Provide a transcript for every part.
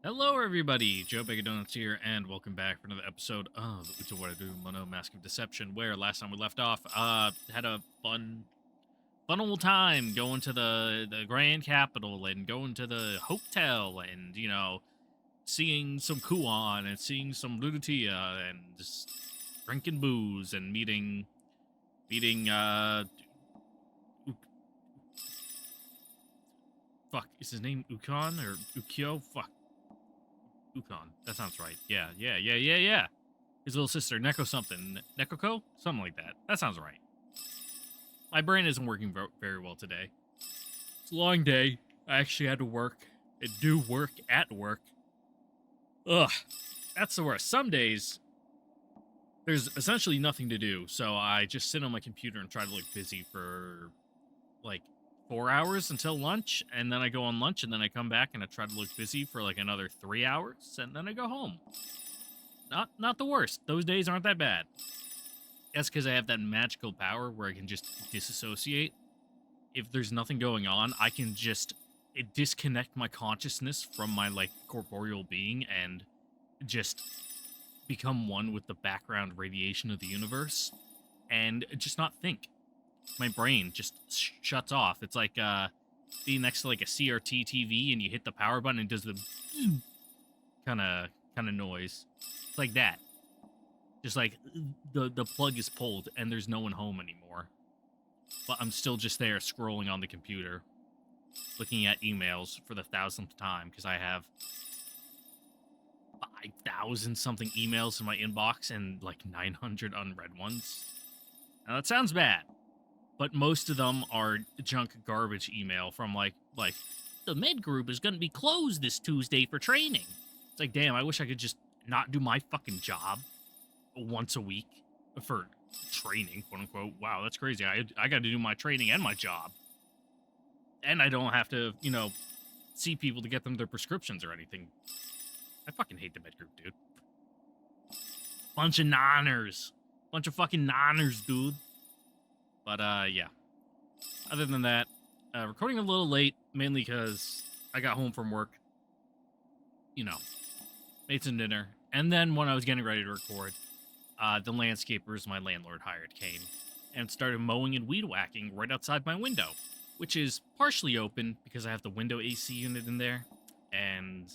Hello, everybody. Joe Bacon Donuts here, and welcome back for another episode of Utawarerumono Mask of Deception. Where last time we left off, had a fun old time going to the Grand Capital and going to the hotel, and seeing some Kuan and seeing some Lunatia and just drinking booze and meeting U- fuck, is his name Ukon or Ukyo? Fuck. Ukon. That sounds right. Yeah. His little sister, Neko something. Nekoko? Something like that. That sounds right. My brain isn't working very well today. It's a long day. I actually had to work. I do work at work. Ugh. That's the worst. Some days, there's essentially nothing to do, so I just sit on my computer and try to look busy for, like, 4 hours until lunch, and then I go on lunch, and then I come back and I try to look busy for, like, another 3 hours, and then I go home. Not the worst. Those days aren't that bad. That's because I have that magical power where I can just disassociate. If there's nothing going on, I can just disconnect my consciousness from my like corporeal being and just become one with the background radiation of the universe and just not think. My brain just shuts off. It's like being next to like a CRT TV and you hit the power button and it does the kind of noise. It's like that. Just like the plug is pulled and there's no one home anymore. But I'm still just there scrolling on the computer, looking at emails for the 1000th time because I have 5,000 something emails in my inbox and like 900 unread ones. Now that sounds bad, but most of them are junk garbage email from like the med group is going to be closed this Tuesday for training. It's like, damn, I wish I could just not do my fucking job once a week for training, quote unquote. Wow, that's crazy. I got to do my training and my job. And I don't have to, see people to get them their prescriptions or anything. I fucking hate the med group, dude. Bunch of nonners. Bunch of fucking nonners, dude. But, yeah. Other than that, recording a little late, mainly because I got home from work, made some dinner. And then when I was getting ready to record, the landscapers my landlord hired came and started mowing and weed whacking right outside my window, which is partially open because I have the window AC unit in there. And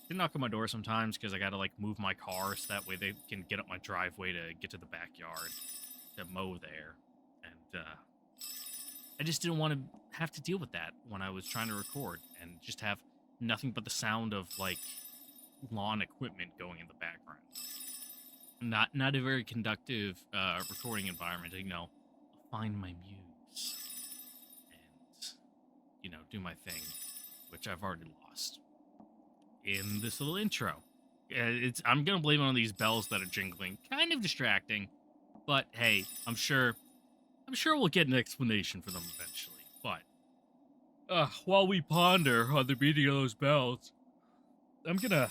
they knock on my door sometimes because I gotta like move my car so that way they can get up my driveway to get to the backyard to mow there. And I just didn't want to have to deal with that when I was trying to record and just have nothing but the sound of like lawn equipment going in the background. Not a very conductive recording environment. Find my muse and do my thing, which I've already lost in this little intro. I'm gonna blame it on these bells that are jingling, kind of distracting, but hey, I'm sure we'll get an explanation for them eventually. But while we ponder on the meaning of those bells, I'm gonna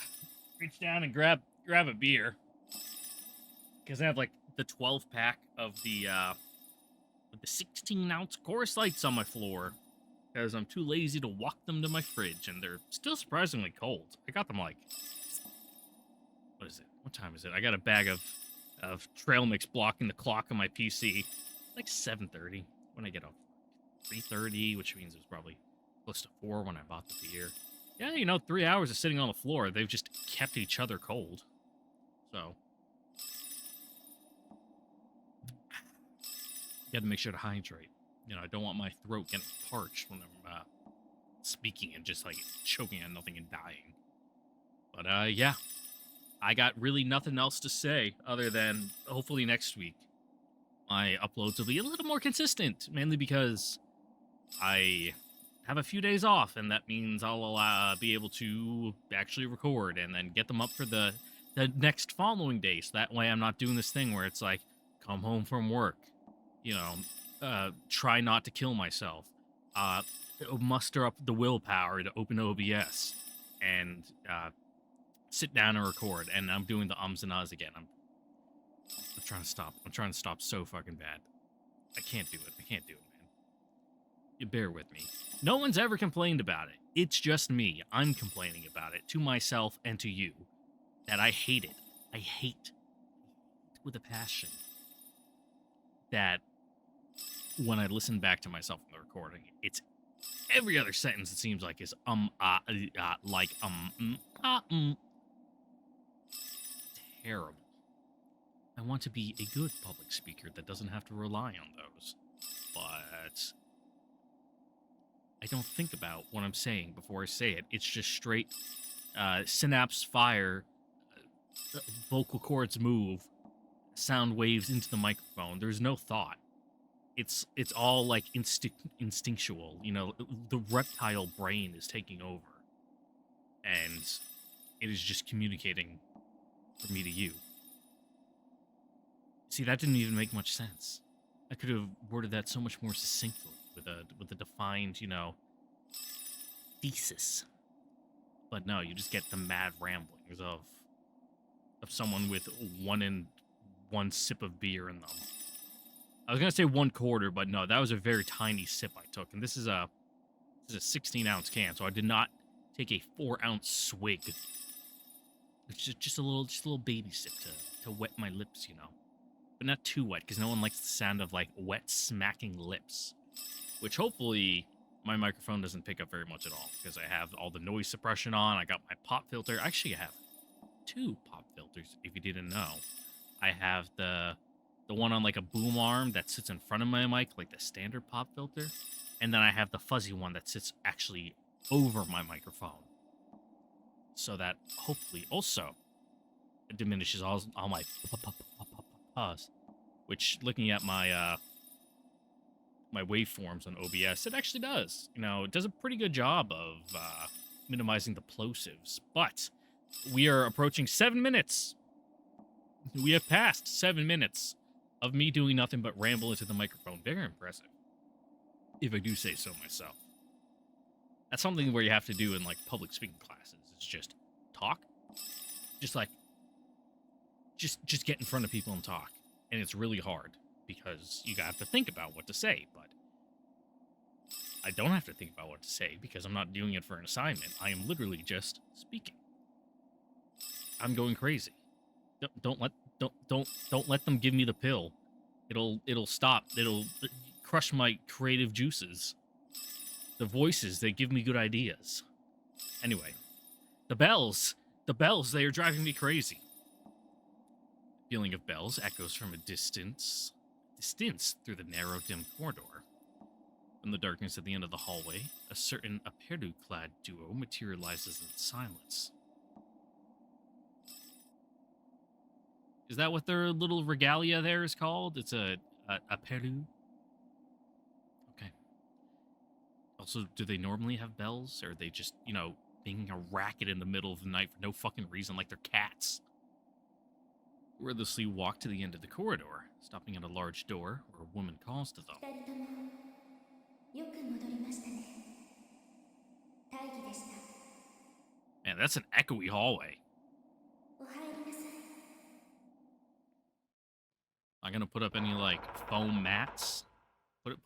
reach down and grab a beer because I have like the 12 pack of the 16-ounce Chorus Lights on my floor because I'm too lazy to walk them to my fridge, and they're still surprisingly cold. I got them like, what is it? What time is it? I got a bag of trail mix blocking the clock on my PC. Like 7:30 when I get off. 3:30, which means it was probably close to 4 when I bought the beer. Yeah, 3 hours of sitting on the floor. They've just kept each other cold. So, got to make sure to hydrate. I don't want my throat getting parched when I'm speaking and just like choking on nothing and dying. But yeah, I got really nothing else to say other than hopefully next week my uploads will be a little more consistent, mainly because I have a few days off, and that means I'll be able to actually record and then get them up for the next following day. So that way I'm not doing this thing where it's like, come home from work, try not to kill myself, muster up the willpower to open OBS and sit down and record. And I'm doing the ums and ahs again. I'm trying to stop. I'm trying to stop so fucking bad. I can't do it. Man. bear with me. No one's ever complained about it. It's just me. I'm complaining about it to myself and to you. That I hate it. I hate with a passion that when I listen back to myself in the recording, it's every other sentence it seems like is terrible. I want to be a good public speaker that doesn't have to rely on those. But I don't think about what I'm saying before I say it. It's just straight synapse fire, vocal cords move, sound waves into the microphone. There's no thought. It's all like instinctual. You know, the reptile brain is taking over, and it is just communicating from me to you. See, that didn't even make much sense. I could have worded that so much more succinctly with a defined, you know, thesis. But no, you just get the mad ramblings of someone with one sip of beer in them. I was gonna say 1/4, but no, that was a very tiny sip I took, and this is a 16-ounce can, so I did not take a 4-ounce swig. It's just a little baby sip to wet my lips, you know, but not too wet because no one likes the sound of like wet smacking lips, which hopefully my microphone doesn't pick up very much at all because I have all the noise suppression on. I got my pop filter. Actually, I have 2 pop filters, if you didn't know. I have the one on like a boom arm that sits in front of my mic, like the standard pop filter, and then I have the fuzzy one that sits actually over my microphone, so that hopefully also diminishes all my pause. Which, looking at my my waveforms on OBS, it actually does. You know, it does a pretty good job of minimizing the plosives. But we are approaching 7 minutes. We have passed 7 minutes of me doing nothing but ramble into the microphone. Very impressive, if I do say so myself. That's something where you have to do in like public speaking classes. It's just talk, just get in front of people and talk, and it's really hard because you have to think about what to say. But I don't have to think about what to say because I'm not doing it for an assignment. I am literally just speaking. I'm going crazy. Don't let them give me the pill. It'll stop. It'll crush my creative juices. The voices, they give me good ideas. Anyway, the bells, they are driving me crazy. Feeling of bells echoes from a distance through the narrow, dim corridor. In the darkness at the end of the hallway, a certain Aperu-clad duo materializes in silence. Is that what their little regalia there is called? It's a Aperu? Okay. Also, do they normally have bells? Or are they just, you know, making a racket in the middle of the night for no fucking reason like they're cats? Wordlessly walk to the end of the corridor, stopping at a large door where a woman calls to them. Man, that's an echoey hallway. I'm gonna put up any like foam mats. Put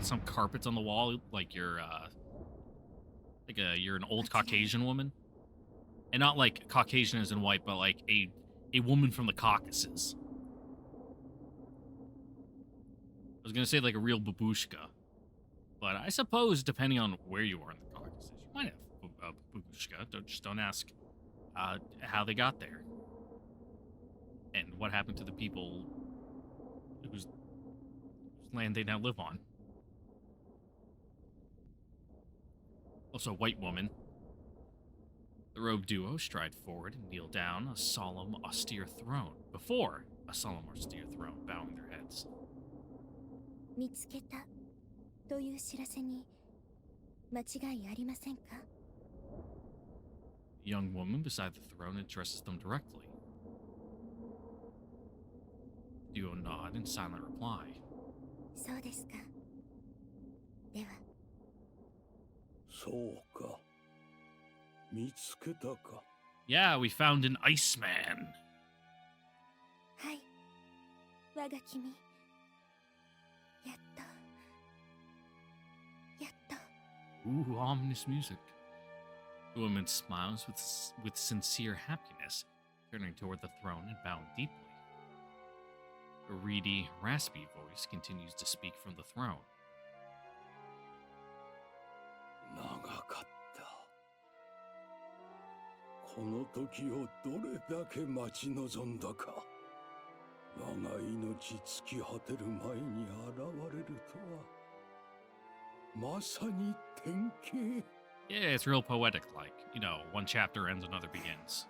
some carpets on the wall, like you're an old Caucasian woman, and not like Caucasian as in white, but like a woman from the Caucasus. I was gonna say like a real babushka, but I suppose depending on where you are in the Caucasus, you might have a babushka. Just don't ask how they got there and what happened to the people whose land they now live on. Also, a white woman. The robed duo stride forward and kneel down before a solemn, austere throne, bowing their heads. The young woman beside the throne addresses them directly. The duo nod in silent reply. Yeah, we found an Iceman. Ooh, ominous music. The woman smiles with sincere happiness, turning toward the throne and bowing deeply. A reedy, raspy voice continues to speak from the throne. 長かった。この時をどれだけ待ち望んだか。我が命尽き果てる前に現れるとは。まさに典型。 Yeah, it's real poetic like. You know, one chapter ends, another begins.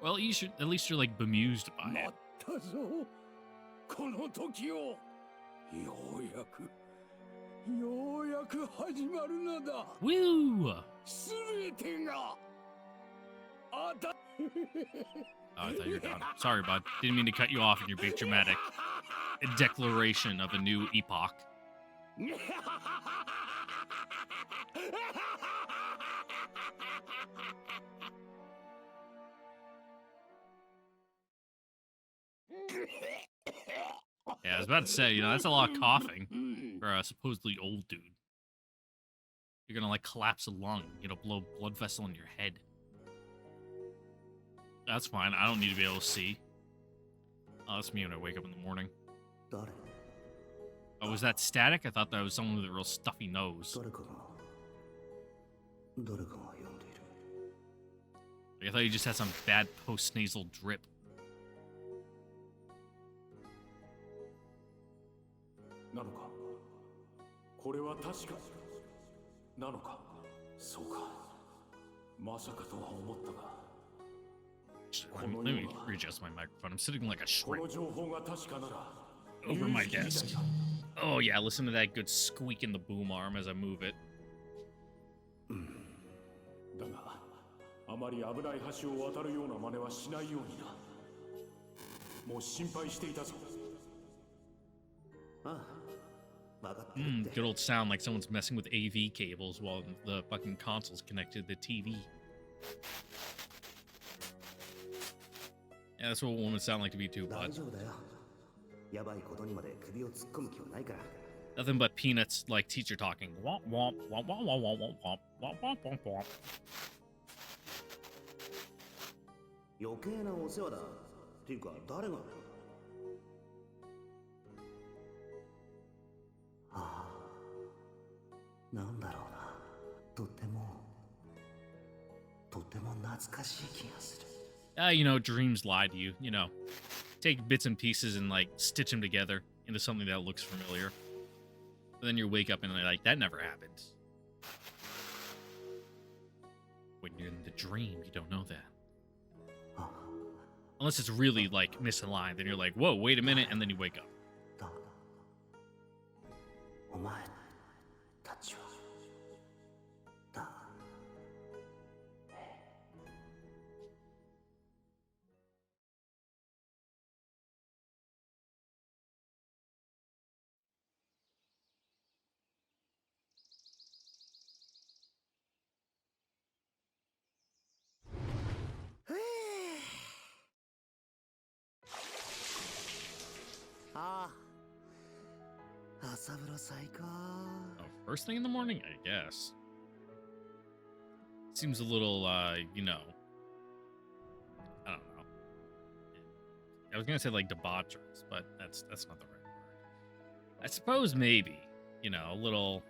Well, at least you're like bemused by it. 待ったぞ。この時を。ようやく始まるのだ。 Woo! すべてが。あた。 Oh, I thought you were done. Sorry, bud. Didn't mean to cut you off in your big dramatic declaration of a new epoch. Yeah, I was about to say, that's a lot of coughing for a supposedly old dude. You're gonna, like, collapse a lung, blow a blood vessel in your head. That's fine. I don't need to be able to see. Oh, that's me when I wake up in the morning. Oh, was that static? I thought that was someone with a real stuffy nose. I thought you just had some bad post-nasal drip. Let me readjust my microphone. I'm sitting like a shrimp over my desk. Oh yeah, listen to that good squeak in the boom arm as I move it. Good old sound like someone's messing with AV cables while the fucking console's connected to the TV. Yeah, that's what women sound like to me too, bud. Nothing but Peanuts like teacher talking. Womp womp womp womp womp womp womp womp womp womp womp. 余計なお世話だ。っていうか誰が？ああ、なんだろうな。とても懐かしい気がする。Dreams lie to you. Take bits and pieces and like stitch them together into something that looks familiar. But then you wake up and like that never happened. When you're in the dream, you don't know that. Unless it's really like misaligned, then you're like, whoa, wait a minute, and then you wake up. Oh, first thing in the morning, I guess. Seems a little, I don't know. I was gonna say like debaucherous, but that's not the right word. I suppose maybe, a little.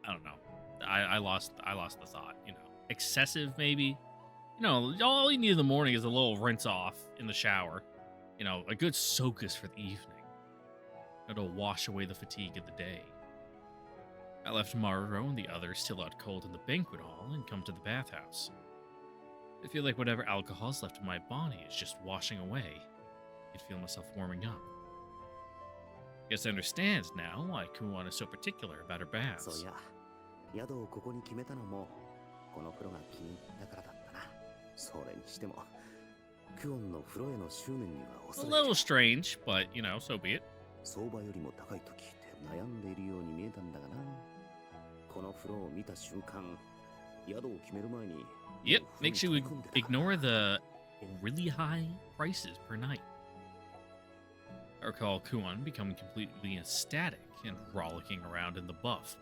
I don't know. I lost the thought. Excessive maybe. All you need in the morning is a little rinse off in the shower. A good soakus for the evening. It'll wash away the fatigue of the day. I left Maruo and the others still out cold in the banquet hall and come to the bathhouse. I feel like whatever alcohol's left in my body is just washing away. I can feel myself warming up. Guess I understand now why Kuwan is so particular about her baths. So yeah, 宿をここに決めたのもこの風呂が気に入ったからだったな。それにしてもクオンの風呂への執念には恐 A れ little strange, but so be it. 相場よりも高いと聞いて悩んでいるように見えたんだがな。この風呂を見た瞬間、宿を決める前に Yep, makes you ignore the really high prices per night. I recall Kuon becoming completely ecstatic and rollicking around in the buff.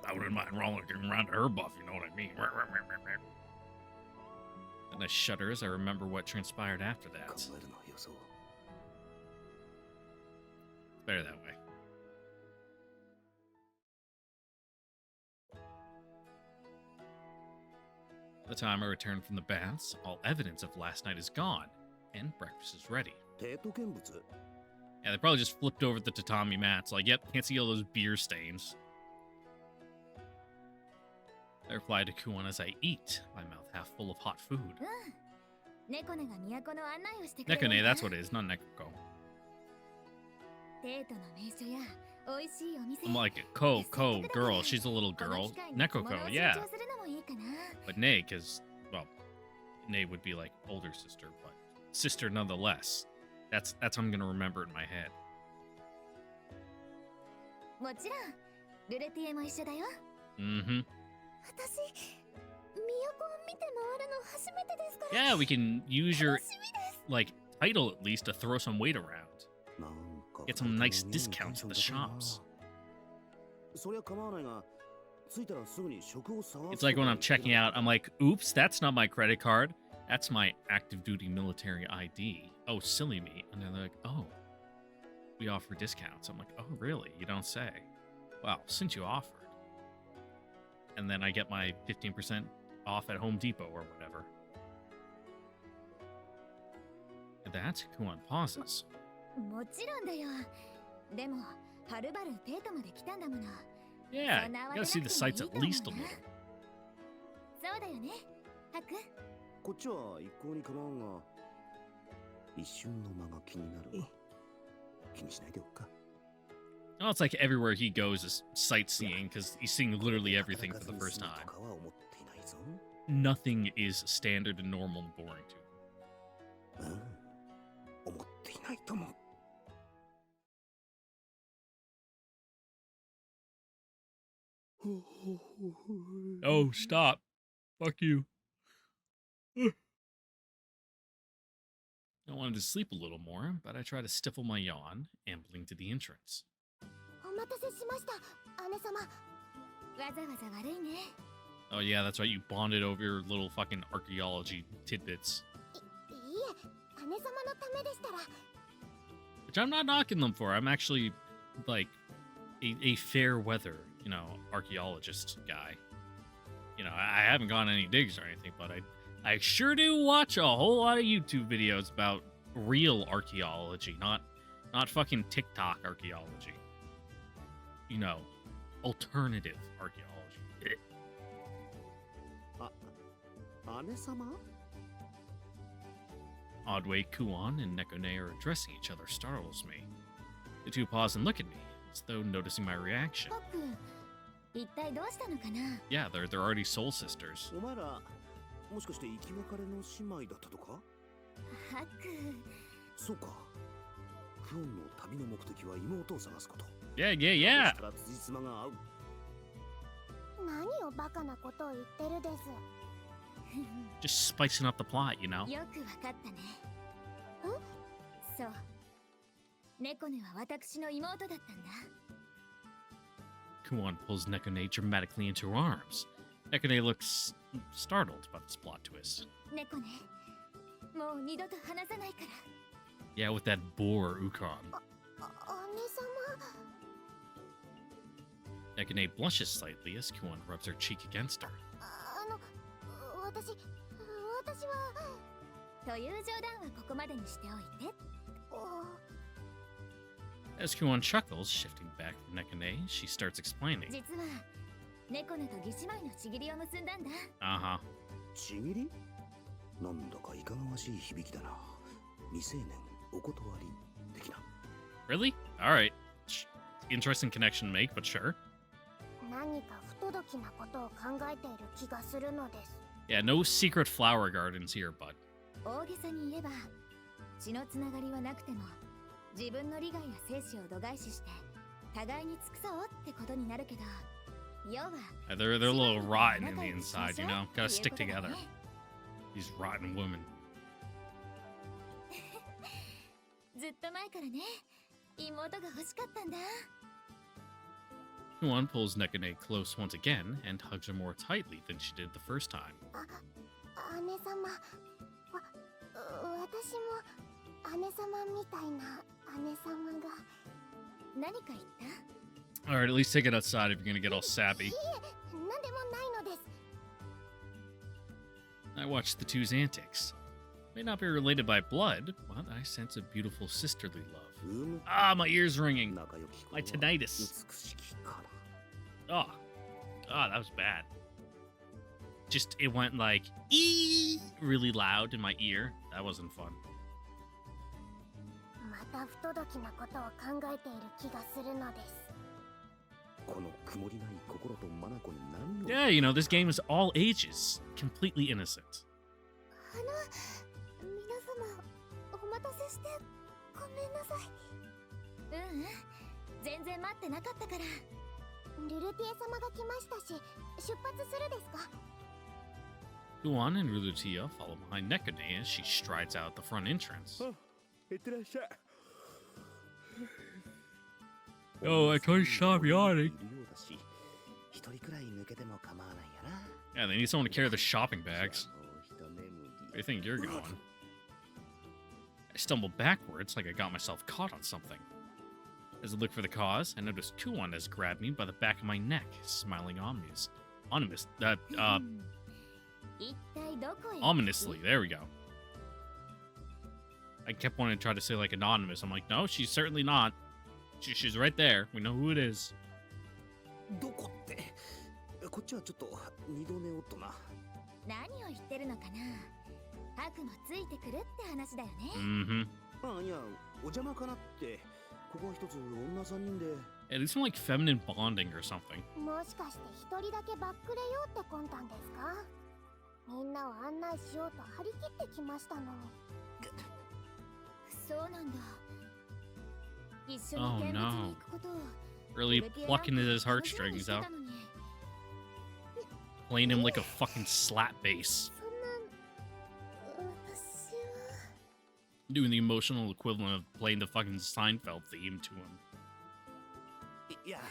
I wouldn't mind rollicking around her buff, you know what I mean? And I shudder as I remember what transpired after that. It's better that way. By the time I return from the baths, all evidence of last night is gone, and breakfast is ready. Yeah, they probably just flipped over the tatami mats, like, yep, can't see all those beer stains. I reply to Kuon as I eat, my mouth half full of hot food. Nekone, that's what it is, not Nekoko. I'm like, Ko, girl, she's a little girl. Nekoko, yeah. But Ne, because, well, Ne would be like older sister, but sister nonetheless. That's how I'm gonna remember it in my head. Mm-hmm. Yeah, we can use your, like, title at least to throw some weight around. Get some nice discounts at the shops. It's like when I'm checking out, I'm like, oops, that's not my credit card. That's my active duty military ID. Oh, silly me. And they're like, oh, we offer discounts. I'm like, oh, really? You don't say. Well, since you offered. And then I get my 15% off at Home Depot or whatever. At that, Kuon pauses. Yeah, you gotta see the sights at least a little. Oh, it's like everywhere he goes is sightseeing, because he's seeing literally everything for the first time. Nothing is standard and normal and boring to him. Oh, stop. Fuck you. I wanted to sleep a little more, but I try to stifle my yawn, ambling to the entrance. Oh yeah, that's right, you bonded over your little fucking archaeology tidbits. Which I'm not knocking them for. I'm actually, like, a fair weather, you know, archaeologist guy. You know, I haven't gone any digs or anything, but I sure do watch a whole lot of YouTube videos about real archaeology, not fucking TikTok archaeology. You know, alternative archaeology. Odd way Kuon and Nekone are addressing each other startles me. The two pause and look at me, as though noticing my reaction. Yeah, they're already soul sisters. Yeah. Just spicing up the plot, you know? Kuon pulls Nekone dramatically into her arms. Nekone looks startled by this plot twist. Yeah, with that boar Ukon. Nekone blushes slightly as Kuon rubs her cheek against her. As Kuon chuckles, shifting back from Nekone, she starts explaining. Uh-huh. Really? Alright. Interesting connection to make, but sure. Yeah, no secret flower gardens here, bud. They're a little rotten in the inside, you know? Gotta stick together. These rotten women. ずっと前からね、妹が欲しかったんだ。 Kuon pulls Nekane close once again and hugs her more tightly than she did the first time. 姉様、私も姉様みたいな姉様が何か言った？ Alright, at least take it outside if you're gonna get all sappy. いえ、何でもないのです。 I watched the two's antics. May not be related by blood, but I sense a beautiful sisterly love. Ah, my ear's ringing. My tinnitus. Oh, that was bad. Just, it went like, ee, really loud in my ear. That wasn't fun. また不届きなことを考えている気がするのです。 Yeah, you know, this game is all ages. Completely innocent. 皆様、お待たせしてごめんなさい。全然待ってなかったから。ルルティエ様が来ましたし、出発するですか？ Kuon and Rulutia follow behind Nekane as she strides out the front entrance. Oh, I can't stop yawning. Yeah, they need someone to carry the shopping bags. Where do you think you're going? I stumbled backwards like I got myself caught on something. As I look for the cause, I noticed Kuon has grabbed me by the back of my neck, smiling ominously. There we go. I kept wanting to try to say like anonymous. I'm like, no, she's certainly not. She's right there. We know who it is. どこって？こっちはちょっと二度寝おっとな。何を言ってるのかな？ハクもついてくるって話だよね。あ、いや、お邪魔かなって。ここは一つ女三人で。Yeah, do some like feminine bonding or something. もしかして一人だけバックレようって魂胆ですか？みんなを案内しようと張り切ってきましたのに。そうなんだ。 Oh no. Really plucking at his heartstrings out. Playing him like a fucking slap bass. Doing the emotional equivalent of playing the fucking Seinfeld theme to him. いや、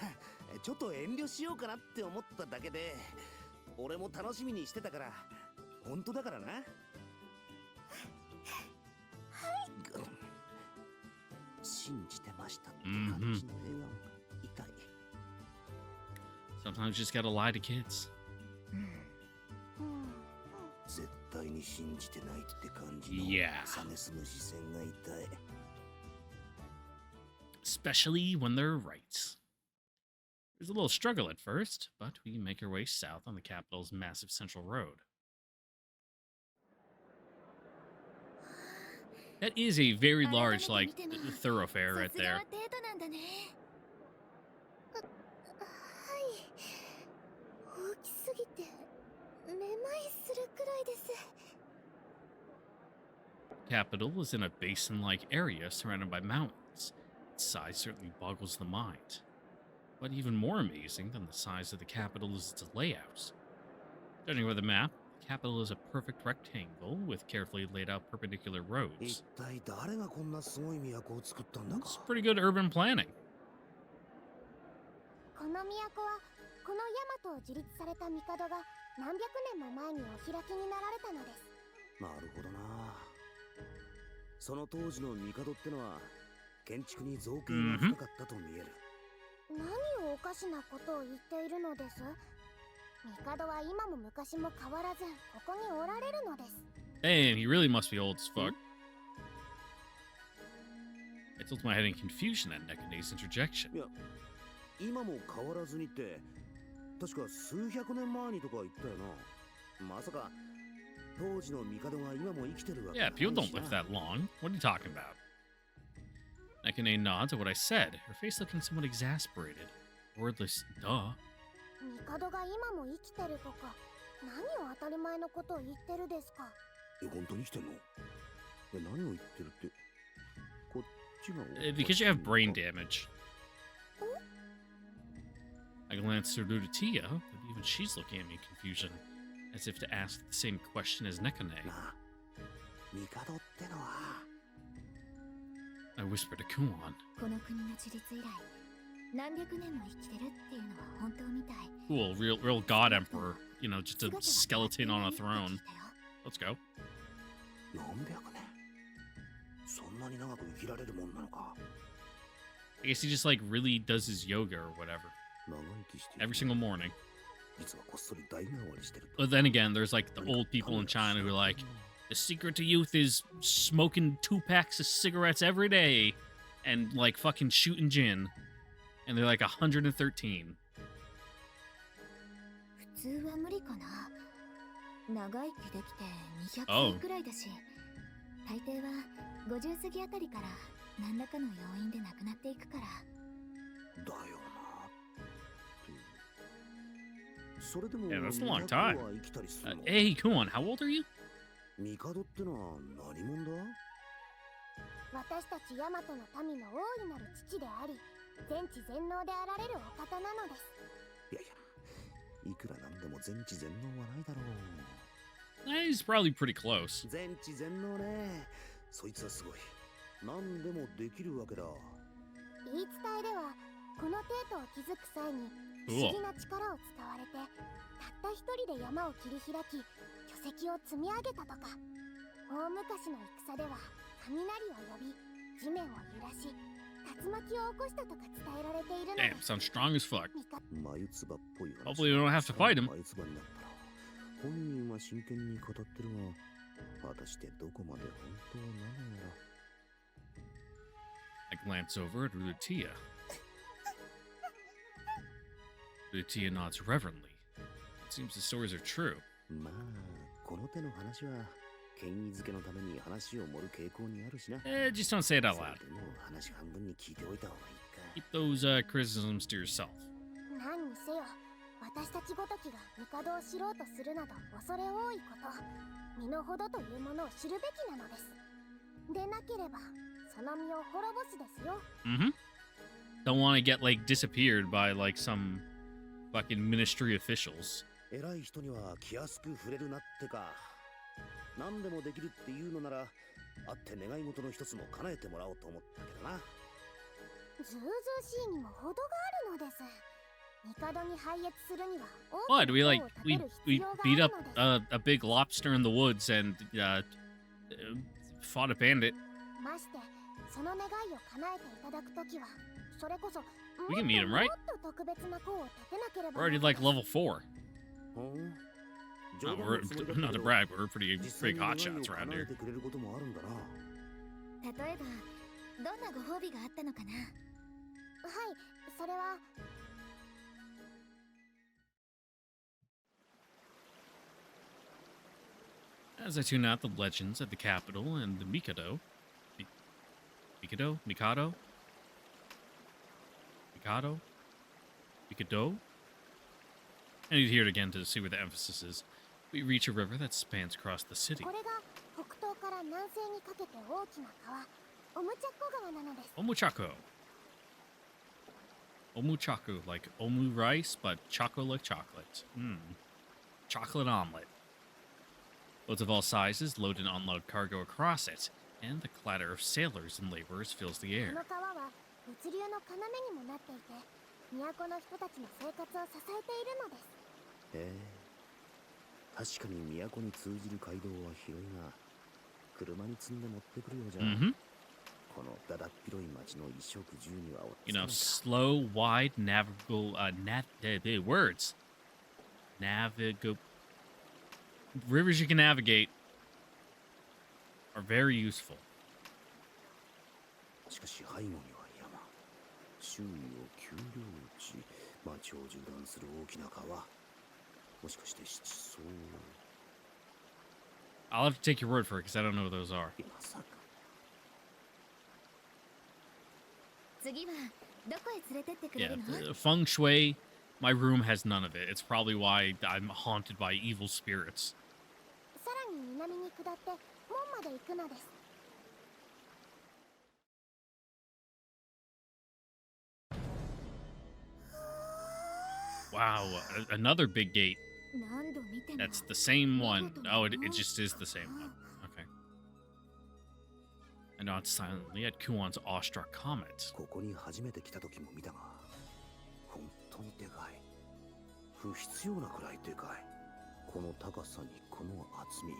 ちょっと遠慮しようかなって思っただけで、俺も楽しみにしてたから、本当だからな。信じてましたって感じの笑顔が痛い。Sometimes you just gotta lie to kids. 絶対に信じてないって感じの Yeah. サメスの視線が痛い。Especially when they're right. There's a little struggle at first, but we make our way south on the capital's massive central road. That is a very large, like, thoroughfare right there. Capital is in a basin-like area surrounded by mountains. Its size certainly boggles the mind. But even more amazing than the size of the capital is its layout. Judging by the map, the capital is a perfect rectangle with carefully laid out perpendicular roads. It's pretty good urban planning. この都はこの大和を樹立された帝が何百年も前にお開きになられたのです。なるほどな。その当時の帝ってのは建築に造形が深かったと見える。何をおかしなことを言っているのです？帝は今も昔も変わらずここにおられるのです。Damn, he really must be old as fuck. I tilted my head in confusion at Nekane's interjection. いや、今も変わらずにって確か数百年前にとか言ったよな。まさか当時の帝が今も生きてるわけ。Yeah, people don't live that long. What are you talking about? Nekane nods at what I said, her face looking somewhat exasperated. Wordless, duh. 帝が今も生きてるとか何を当たり前のことを言ってるですか？本当に生きてんの？何を言ってるって？こっちが Because you have brain damage. I glanced at Rudatia, but even she's looking at me in confusion, as if to ask the same question as Nekone. なあ、帝ってのは I whispered to Kuon. この国の自立以来何百年も生きてるっていうのは本当みたい。 Cool, real god emperor. You know, just a skeleton on a throne. Let's go. 何百年そんなに長く生きられるもんなのか I guess he just like really does his yoga or whatever 長生きして every single morning. 実はこっそり代替わりしてる But then again, there's like the old people in China who are like, the secret to youth is smoking 2 packs of cigarettes every day and like fucking shooting gin. And they're like 113. 普通は無理かな。長生きできて200 Oh. 歳くらいだし、大抵は50過ぎあたりから何らかの要因で亡くなっていくから。だよなそれでも Yeah, that's a long 200 time. は生きたりするの Hey, Kuon, how old are you? 帝ってのは何者だ私たちヤマトの民の大いなる父であり、全知全能であられるお方なのです。いやいやいくらなんでも全知全能はないだろう He's probably pretty close. 全知全能ねそいつはすごい何でもできるわけだ言い伝えでは、この帝都を築く際に不思議な力を使われて、たった一人で山を切り開き、巨石を積み上げたとか。大昔の戦では雷を呼び、地面を揺らし、竜巻を起こしたとか伝えられているの Damn, です。 sounds strong as fuck. 眉唾っぽい話 Hopefully we don't have to fight him. 眉唾になったら本人は真剣に語ってるが果たしてどこまで本当なのやら I glance over at Rudatia. Rudatia nods reverently. It seems the stories are true. まあこの手の話は権威づけのために話を盛る傾向にあるしな Just don't say it out そ loud. れでも話半分に聞いておいた方がいいか Keep those criticisms to yourself. 何にせよ、私たちごときが帝を知ろうとするなど恐れ多いこと、身の程というものを知るべきなのです。でなければ、その身を滅ぼすですよ。Mm-hmm. Don't want to get like disappeared by like some fucking ministry officials. 偉い人には気安く触れるなってか何でもできるっていうのなら会って願い事の一つも叶えてもらおうと思ったけどなずうずうしいにも程があるのです。帝に拝謁するには What? We like 大きな we 塔を we 建てる beat 必要があ up るのです。 a big lobster in the woods and fought a bandit. ましてその願いを叶えていただくときは、それこそ We can meet him, right? もっと特別な塔を建てなければ We're already なら like ない level 4. ほん No, we're not to brag, but we're pretty big hotshots around here. てくれることもあるんだな例えばどんなご褒美があったのかな。はい、それは As I tune out the legends at the capital and the Mikado. Mikado? Mikado? Mikado? Mikado? I need to hear it again to see where the emphasis is. We reach a river that spans across the city. これが北東から南西にかけて大きな川、オムチャッコ川なのです。 Omuchako. Omuchaku, like omu rice, but choco like chocolate. Chocolate omelet. Boats of all sizes load and unload cargo across it, and the clatter of sailors and laborers fills the こ air. の川は物流の要にもなっていて、都の人たちの生活を支えているのです。へえ確かに都に通じる街道は広いが車に積んで持ってくるようじゃ、このだだっ広い町の衣食住には追っつ You か know, ないか slow, wide, navigable, words. Rivers you can navigate are very useful. しかし背後には山周囲を丘陵地町を縦断する大きな川もしかして七層 I'll have to take your word for it because I don't know what those are. まさか次はどこへ連れてってくれ Yeah, るの？ feng shui. My room has none of it. It's probably why I'm haunted by evil spirits. さらに南に下って門まで行くのです。Wow, another big gate. 何度見ても That's the same one. Oh, it just is the same one. Okay. I nodded silently at Kuon's awestruck comment. ここに初めて来た時も見たが、本当にでかい。不必要なくらいでかい。この高さにこの厚み。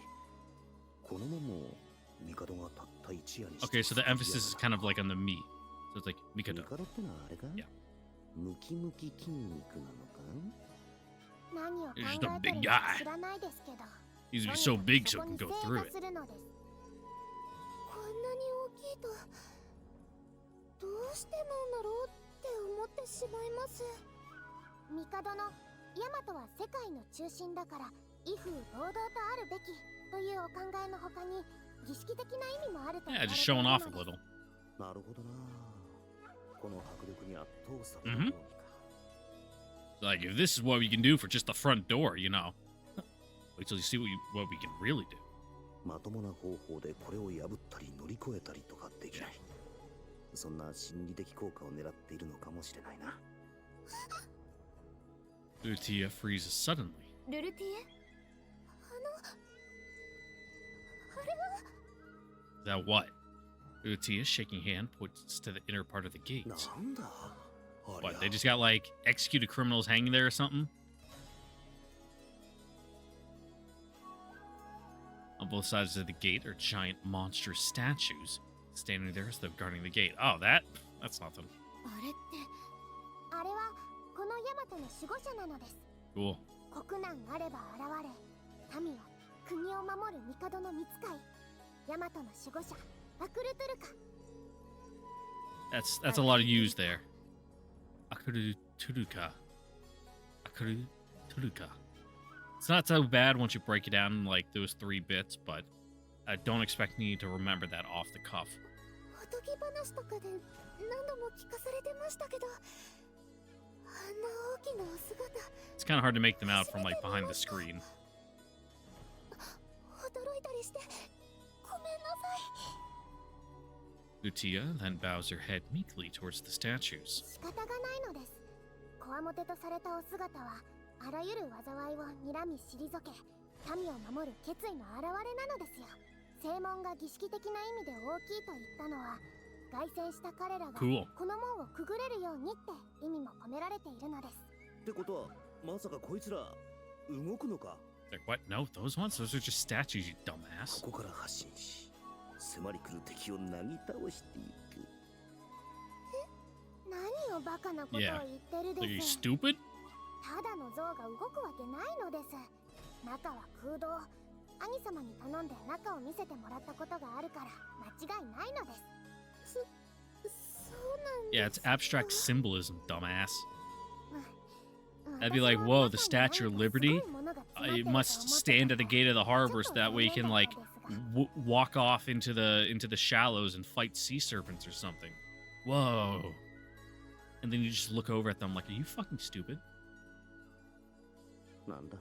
この門も帝がたった一夜にして。Okay, so the emphasis is kind of like on the me. So it's like Mikado. 帝ってのはあれか？ Yeah. ムキムキ筋肉なのか？ 何を考 He's just a えて big る guy. か知らないですけど He's gonna be so big so he can go through it. こんなに大きいとどうしてなんだろうって思ってしまいます。帝のヤマトは世界の中心だから威風堂々とあるべきというお考えの他に儀式的な意味もあると言わ Yeah, れて just いる showing の off で a little. なるほどな。この迫力に圧倒されたようにか。Like, if this is what we can do for just the front door, you know. Wait till you see what we can really do. まともな方法でこれを破ったり乗り越えたりとかできない。そんな心理的効果を狙っているのかもしれないな。Utia freezes suddenly. ルルティエ That what? Utia, shaking hand, points to the inner part of the gate. なんだ What, they just got, like, executed criminals hanging there or something? On both sides of the gate are giant monstrous statues, standing there as though guarding the gate. Oh, that's nothing. あれってあれはこのヤマトの守護者なのです。 Cool. 国難あれば現れ民は国を守る帝の御使いヤマトの守護者アクルトゥルカ That's a lot of use there. Akuru Turuka. Akuru Turuka. It's not so bad once you break it down in like those 3 bits, but I don't expect me to remember that off the cuff. おとぎ話とかで何度も聞かされてましたけどあんな大きなお姿 It's kind of hard to make them out from like behind the screen. 驚いたりしてごめんなさい Lutia then bows her head meekly towards the statues. 仕方がないのですこわもてとされたお姿はあらゆる災いを睨み退け民を守る決意の表れなのですよ正門が儀式的な意味で大きいと言ったのは凱旋した彼らが Cool. この門をくぐれるようにって意味も込められているのですってことはまさかこいつら動くのか？ Like, what? No, those ones? Those are just statues, you dumbass. ここから発進し迫り来る敵をなぎ倒していく。何をバカなことを言ってる Like, are you です stupid? ただの像が動くわけないのです中は空洞兄様に頼んで中を見せてもらったことがあるから間違いないのですそうなんです Yeah, it's abstract symbolism, dumbass. うん That'd be like, whoa, the Statue of Liberty? It must stand at the gate of the harbor so that way you can, like, walk off into the shallows and fight sea serpents or something. Whoa. And then you just look over at them like, are you fucking stupid? なんだ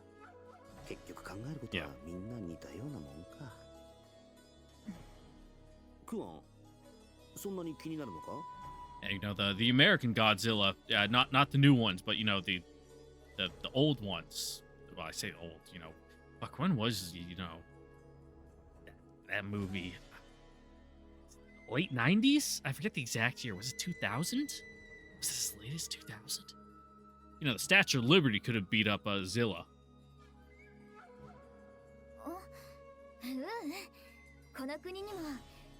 結局考えることはみんな似たようなもんか。クワン、そんなに気になるのか？ Yeah, you know, the American Godzilla, not the new ones, but, you know, the old ones. Well, I say old, you know. Fuck, when was, you know, that movie? Late 90s? I forget the exact year. Was it 2000? Was it as late as 2000? You know, the Statue of Liberty could have beat up Zilla. この国にも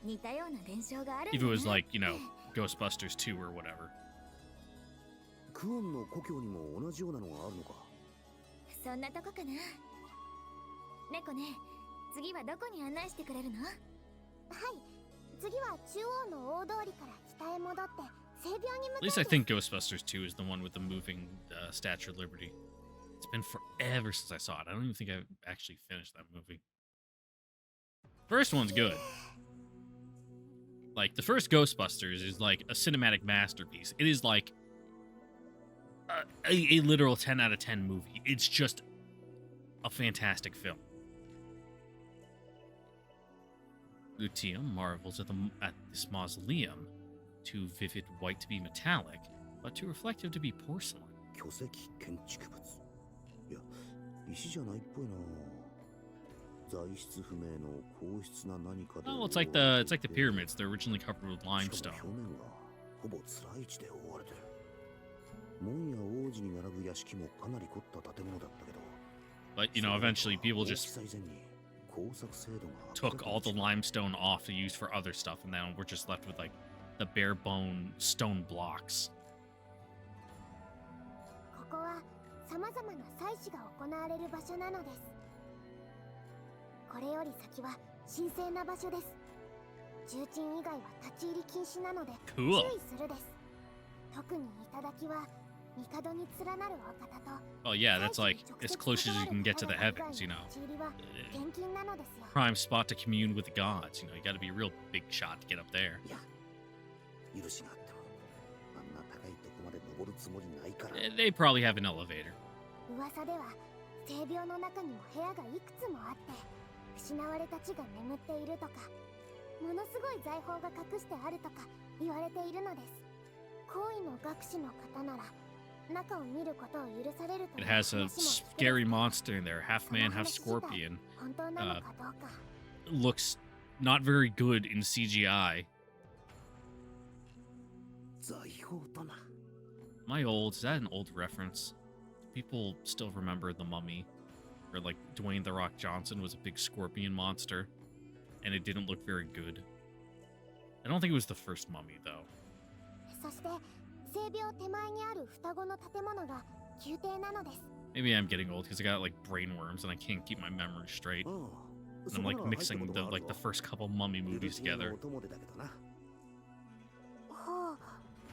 似たような現象がある If it was like, you know, Ghostbusters 2 or whatever. クオンの故郷にも同じようなのがあるのか？そんなとこかな猫ね次はどこに案内してくれるのはい次は中央の大通りから北へ戻って西病に向かう At least I think Ghostbusters 2 is the one with the moving Statue of Liberty. It's been forever since I saw it. I don't even think I've actually finished that movie. First one's good. Like, the first Ghostbusters is like a cinematic masterpiece. It is like a literal 10 out of 10 movie. It's just a fantastic film. Lutia marvels at this mausoleum, too vivid white to be metallic, but too reflective to be porcelain. 巨石建築物。いや、石じゃないっぽいな。材質不明の硬質な何かで。Oh, it's like the pyramids. They're originally covered with しかも limestone. 表面がほぼつらい位置で覆われてる。門や王子に並ぶ屋敷もかなり凝った建物だったけど。But you know, eventually people just 大きさ以前に工作精度が took all the limestone off to use for other stuff, and then we're just left with like the bare bone stone blocks. ここは様々な祭祀が行われる場所なのです。これより先は神聖な場所です。重鎮以外は立ち入り禁止なので注 Cool. 意するです。特に頂は帝に連なるお方と Oh yeah, that's like as close as you can get to the heavens, you know. 立ち入りは厳禁なのですよ。 Prime spot to commune with the gods. You know, you got to be a real big shot to get up there. いや、許しがあってもあんな高いとこまで登るつもりないから。 They probably have an elevator. 噂では聖廟の中にも部屋がいくつもあって失われた地が眠っているとかものすごい財宝が隠してあるとか言われているのです。高位の学士の方なら中を見ることを許されるという It has a 話も聞く scary monster in there, half man, half その話自体 scorpion. 本当なのかどうか。 Looks not very good in CGI. 財宝とな。 Am I old? Is that an old reference? People still remember the Mummy, or like Dwayne the Rock Johnson was a big scorpion monster, and it didn't look very good. I don't think it was the first Mummy though. そして聖廟手前にある双子の建物が宮廷なのです。 Maybe I'm getting old because I got like brain worms and I can't keep my memory straight. ああ、 And I'm like mixing the first couple Mummy movies together. お供でだけどな。はあ、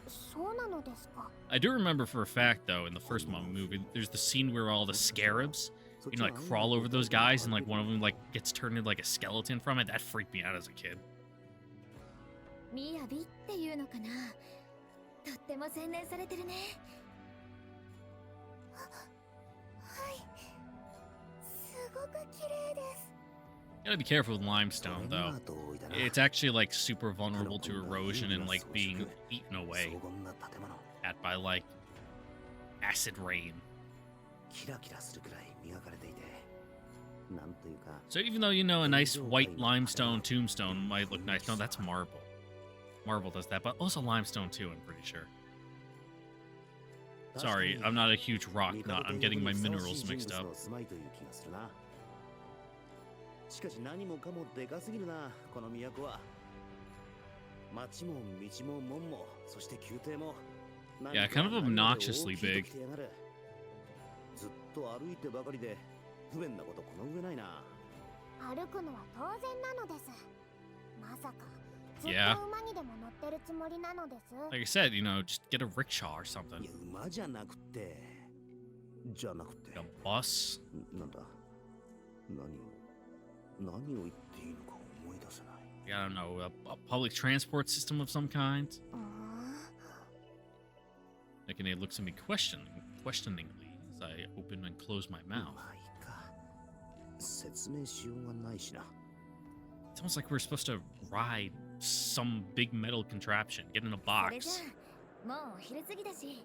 そうなのですか。 I do remember for a fact though, in the first Mummy movie, there's the scene where all the scarabs, you know, like crawl over those guys and like one of them like gets turned into like a skeleton from it. That freaked me out as a kid. みやびっていうのかな。とっても洗練されてるね。はい、すごく綺麗です。 You gotta be careful with limestone though. It's actually like super vulnerable to erosion and like being eaten away at by like acid rain. キラキラするくらい磨かれていて、なんというか。 So even though, you know, a nice white limestone tombstone might look nice, no, that's marble. Marble does that, but also limestone too, I'm pretty sure. Sorry, I'm not a huge rock nut. I'm getting my minerals mixed up. しかし何もかもでかすぎるな、この都は。町も道も門も、そして宮廷も。 Yeah, kind of obnoxiously big. ずっと歩いてばかりで不便なことこの上ないな。歩くのは当然なのです。まさかずっ Yeah. と馬にでも乗ってるつもりなのです。 Like I said, you know, just get a rickshaw or い something. や、馬じゃなくて。じゃなくて。 Like a bus. なんだ。何を言っていいのか思い出せない。 I don't know, a public transport system of some kind. うーん Like, and it looks at me questioningly as I open and close my ま mouth. あいいか。説明しようがないしな。 It's almost like we're supposed to ride some big metal contraption, get in a それじ box. ゃあもうお昼過ぎだし、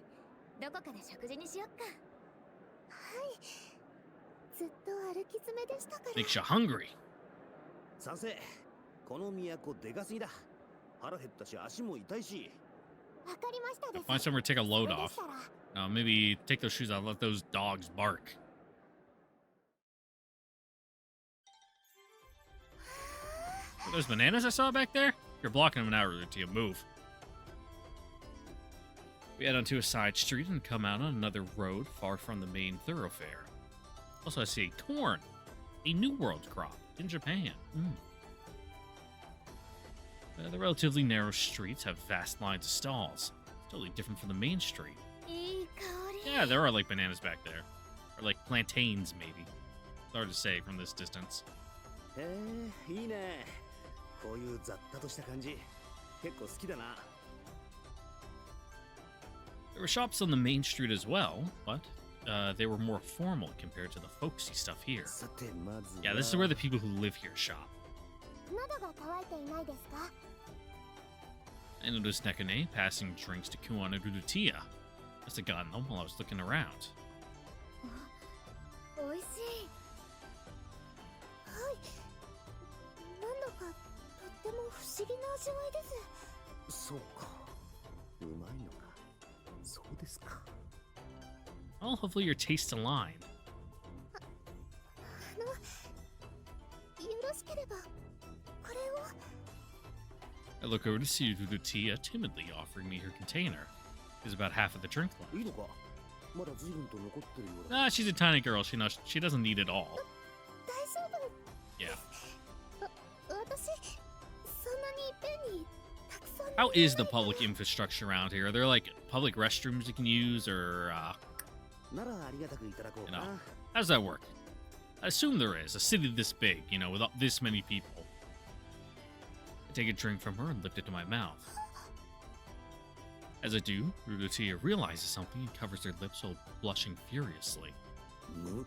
どこかで食事にしよっか。はい。ずっと歩き詰めでしたから。 Makes you hungry. 賛成。この都でかすぎだ。腹減ったし足も痛いし。わかりましたです。 Find somewhere to take a そ load れで off. したら Maybe take those shoes out, let those dogs bark. Oh, there's bananas I saw back there? You're blocking them now, or do you move? We head onto a side street and come out on another road far from the main thoroughfare. Also, I see corn, a New World crop in Japan. The relatively narrow streets have vast lines of stalls. It's totally different from the main street. いい香り。 Yeah, there are like bananas back there. Or like plantains, maybe. It's hard to say from this distance. へえ、いいね。こういう雑多とした感じ。結構好きだな。 There were shops on the main street as well, but they were more formal compared to the folksy stuff here. さてまずは。 Yeah, this is where the people who live here shop. 喉が渇いていないですか？ I noticed Nekane passing drinks to Kuan and Rudutia. Must have gotten them while I was looking around. おいしい。はい。なんだかとっても不思議な味わいです。そうか。うまいのか。そうですか。 Well, hopefully your tastes align. よろしければこれを。 I look over to see Tia timidly offering me her container. Is about half of the drink いい left. のか。まだ随分と残ってるようだ。 Ah, she's a tiny girl. She knows she doesn't need it all. 大丈夫。 Yeah. 私そんなにいっぺんにたくさん。 How is the public infrastructure around here? Are there like public restrooms you can use, or ならありがたくいただこうかな。 how does that work? I assume there is. A city this big, you know, with this many people. I take a drink from her and lift it to my mouth. As I do, Tia realizes something and covers her lips while blushing furiously. む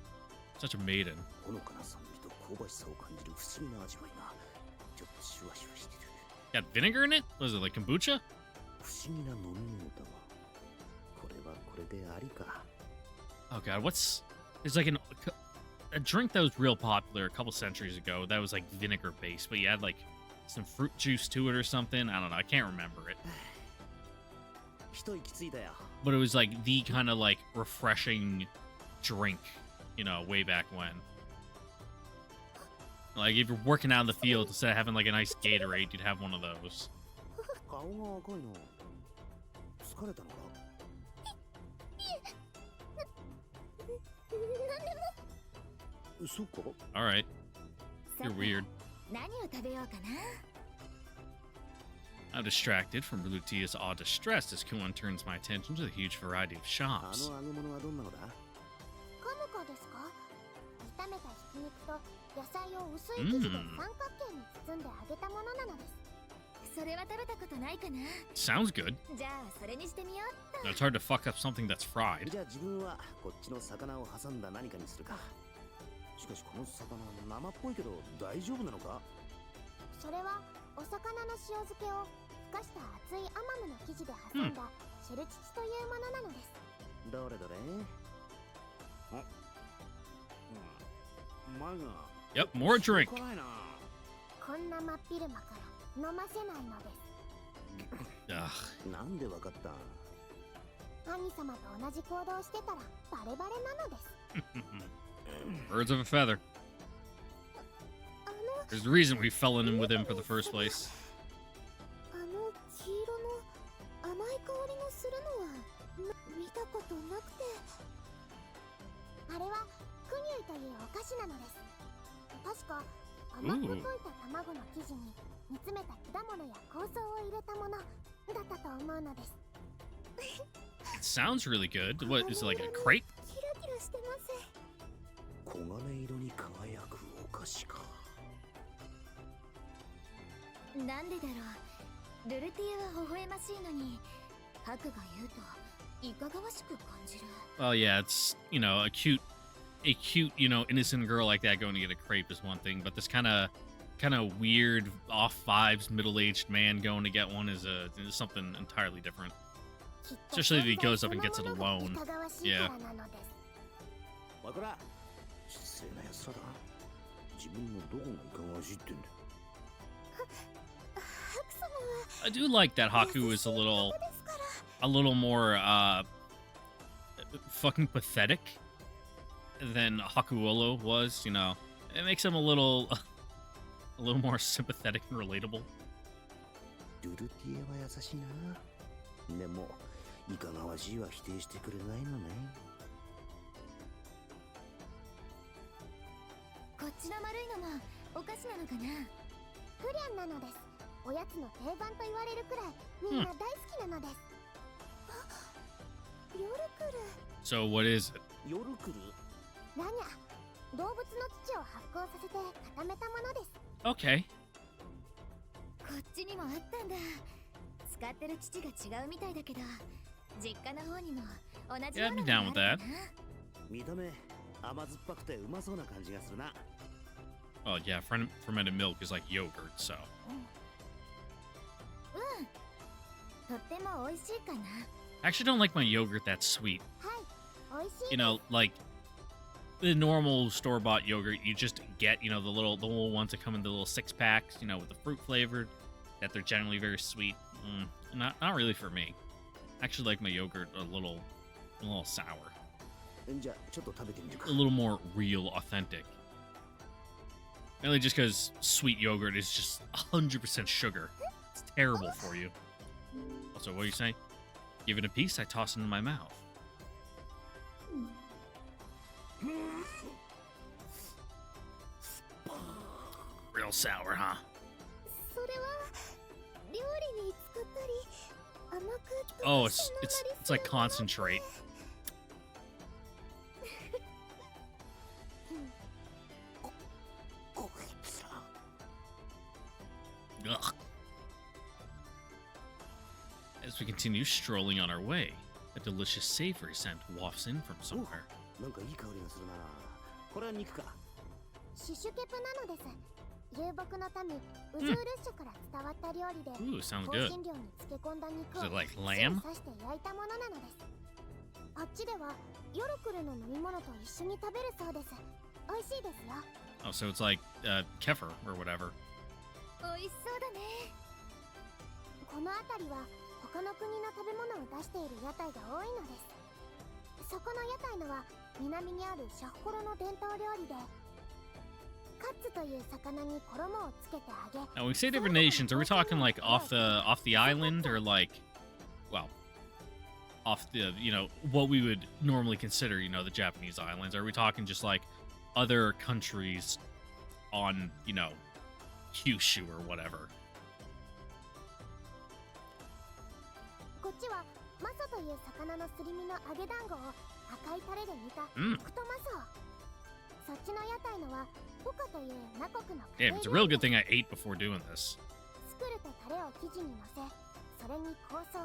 Such a maiden. ほのかな酸味と香ばしさを感じる不思議な味わいがちょっとシュワシュワしてる。 Got vinegar in it? Was it like kombucha? 不思議な飲み物だが、これはこれでありか。 Oh god, what's... There's like a drink that was real popular a couple centuries ago that was like vinegar based, but you had like some fruit juice to it or something. I don't know. I can't remember it. 一息ついたよ。 But it was like the kind of like refreshing drink, you know, way back when. Like if you're working out in the field, instead of having like a nice Gatorade, you'd have one of those. 顔が赤いの。疲れたのか。そうか。 All right, さ you're て weird. 何を食べようかな。 I'm distracted from Lutia's odd distress as Kuan turns my attention to the huge variety of あ shops. の揚げ物はどんなのだ。カムカですか？炒めたひき肉と野菜を薄い生地で三角形に包んで揚げたものなのです。それは食べたことないかな。 Sounds good. じゃあそれにしてみようっ Now, it's hard to fuck up something that's fried. じゃあ自分はこっちの魚を挟んだ何かにするか。しかしこの魚生っぽいけど大丈夫なのか。それはお魚の塩漬けをふかした熱いアマムの生地で挟んだシェルチチというものなのです。どれどれ。あ、前が。 Yep, more drink. 辛いな。こんな真っ昼間から飲ませないのです。 Ugh. なんでわかった。兄様と同じ行動をしてたらバレバレなのです。 Birds of a feather. あの There's a reason we fell in with him for the first place. あの黄色の甘い香りのするのは見たことなくて。あれはクニュイというお菓子なのです。確か甘く溶いた卵の生地に煮詰めた果物や香草を入れたものだったと思うのです。 It sounds really good. What is it, like a crepe? キラキラしてます。黄金色に輝くお菓子か。なんでだろう。ルルティアは微笑ましいのに、ハクが言うといかがわしく感じる。 Well, yeah, it's, you know, a cute, you know, innocent girl like that going to get a crepe is one thing, but this kind of weird, off vibes, middle-aged man going to get one is something entirely different. Especially if he goes up and gets it alone. Yeah. わから。失礼な奴らだ。自分のどこがいかがわしいってんだ。 I do like that Haku is a little more fucking pathetic than Hakuolo was, you know. It makes him a little more sympathetic and relatable. ルルティアは優しいな。でもいかがわしいは否定してくれないのね。こっちの丸いのもお菓子なのかな。フリャンなのです。おやつの定番と言われるくらいみんな大好きなのです。夜来る。 So what is it? 夜来る。ラニャ、動物の乳を発酵させて固めたものです。 Okay. こっちにもあったんだ。使ってる乳が違うみたいだけど、実家の方にも同じよ Yeah, う I'd be な down の with がある that. かな。見た目甘酸っぱくてうまそうな感じがするな。 Oh yeah, fermented milk is like yogurt, so. うん。とっても美味しいかな。I actually don't like my yogurt that sweet. はい、美味しい You know, like the normal store-bought yogurt you just get, you know, the little ones that come in the little 6-packs, you know, with the fruit flavored, that they're generally very sweet. Not really for me. I actually like my yogurt a little sour. じゃあちょっと食べてみるか A little more real, authentic. Mainly just because sweet yogurt is just 100% sugar. It's terrible for you. Also, what do you say? Give it a piece, I toss it in my mouth. Real sour, huh? それは料理に使ったり甘く Oh, it's like concentrate. こいつら Ugh. As we continue strolling on our way, a delicious savory scent wafts in from somewhere. なんかいい香りがするなこれは肉かシュシュケプなのです遊牧の民ウジュールッシュから伝わった料理で Ooh, sounds 香 good. 辛料に漬け込んだ肉 Is を it like 串に lamb? 刺して焼いたものなのですあっちでは夜来るの飲み物と一緒に食べるそうです美味しいですよ Oh, so it's like kefir or whatever. 美味しそうだね。この辺りは他の国の食べ物を出している屋台が多いのですそこの屋台のは南にあるシャッホロの伝統料理でカッツという魚に衣をつけて揚げ Now, when we say different nations, are we talking like off the island or like, well, off the, you know, what we would normally consider, you know, the Japanese islands? Are we talking just like other countries on, you know, Kyushu or whatever? こっちはマソという魚のすり身の揚げ団子を赤いタレで煮たうんクトマソそっちの屋台のはポカというナ国の Damn, it's a real good thing I ate before doing this. 作るとタレを生地にのせそれに香草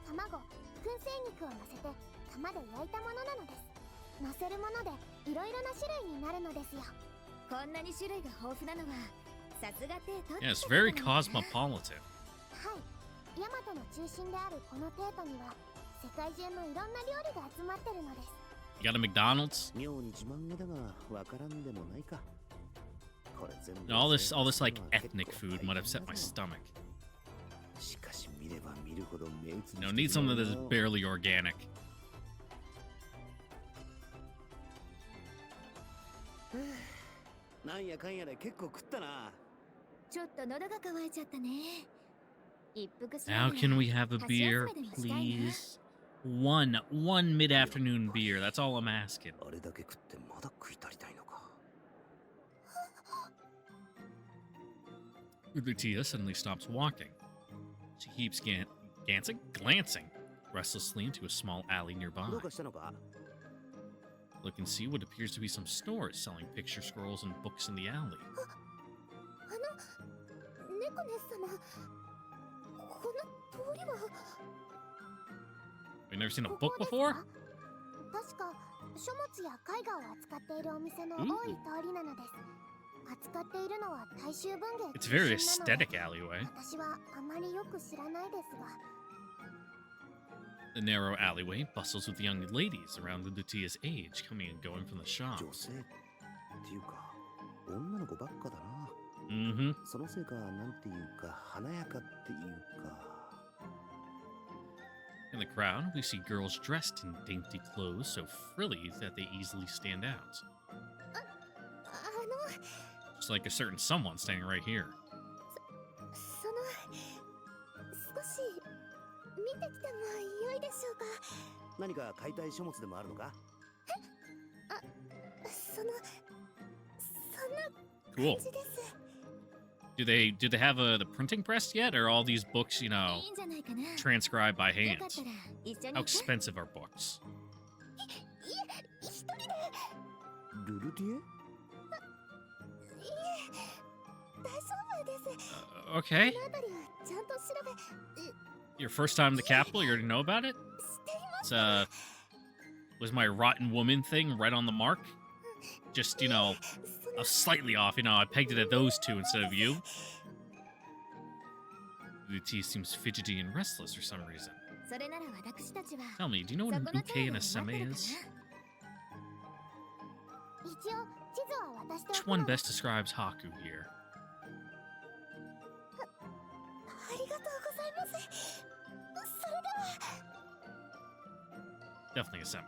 卵燻製肉をのせて釜で焼いたものなのですのせるものでいろいろな種類になるのですよこんなに種類が豊富なのはさすがテートって Yeah, it's こと very なのかな cosmopolitan. はいヤマトの中心であるこのテートには世界中のいろんな料理が集まってるのです You got a McDonald's? 妙に自慢げだがわからんでもないかこれ全部 All this like ethnic food might upset my stomach. しかし見れば見るほど目移り You know, need something that's barely organic. なんやかんやで結構食ったなちょっと喉が渇いちゃったね。一服し Now can we have a beer, please? One mid-afternoon beer. That's all I'm asking. あれだけ食ってまだ食い足りたいのか Lutia suddenly stops walking. She keeps glancing restlessly into a small alley nearby. どうかしたのか Look and see what appears to be some stores selling picture scrolls and books in the alley. 猫ネ様この通りは Have you never seen a こ book こです before? か確か書物や絵画を扱っているお店の多い通りなのです扱っているのは大衆文芸 It's a very 中心なので aesthetic alleyway. 私はあまりよく知らないですが The narrow alleyway bustles with young ladies around Lutia's age coming and going from the shop. 女性っていうか女の子ばっかだな Mm-hmm. そのせいかなんていうか華やかっていうか In the crowd, we see girls dressed in dainty clothes so frilly that they easily stand out. あの Just like a certain someone standing right here. その少し見てきてもよいでしょうか何か買いたい書物でもあるのかそんな Cool. 感じです Do they have the printing press yet, or are all these books, you know, いいんじゃないかな。 transcribed by よか hand? ったら一緒に How 行く expensive are books? 一人でルルティエいえ大丈夫です Okay. この辺りはちゃんと調べ Your first time in the capital, you already know about it? していま It's was my rotten woman thing right on the mark? Just, you know, その slightly off, you know, I pegged it at those two instead of you. Lutia seems fidgety and restless for some reason. それなら私たちは Tell me, do you know そ what こ an の uke 手 and で a 待って seme るか is? 一応地図は渡してお Which くの one で best describes Haku here? ありがとうございますそれでは Definitely a seme.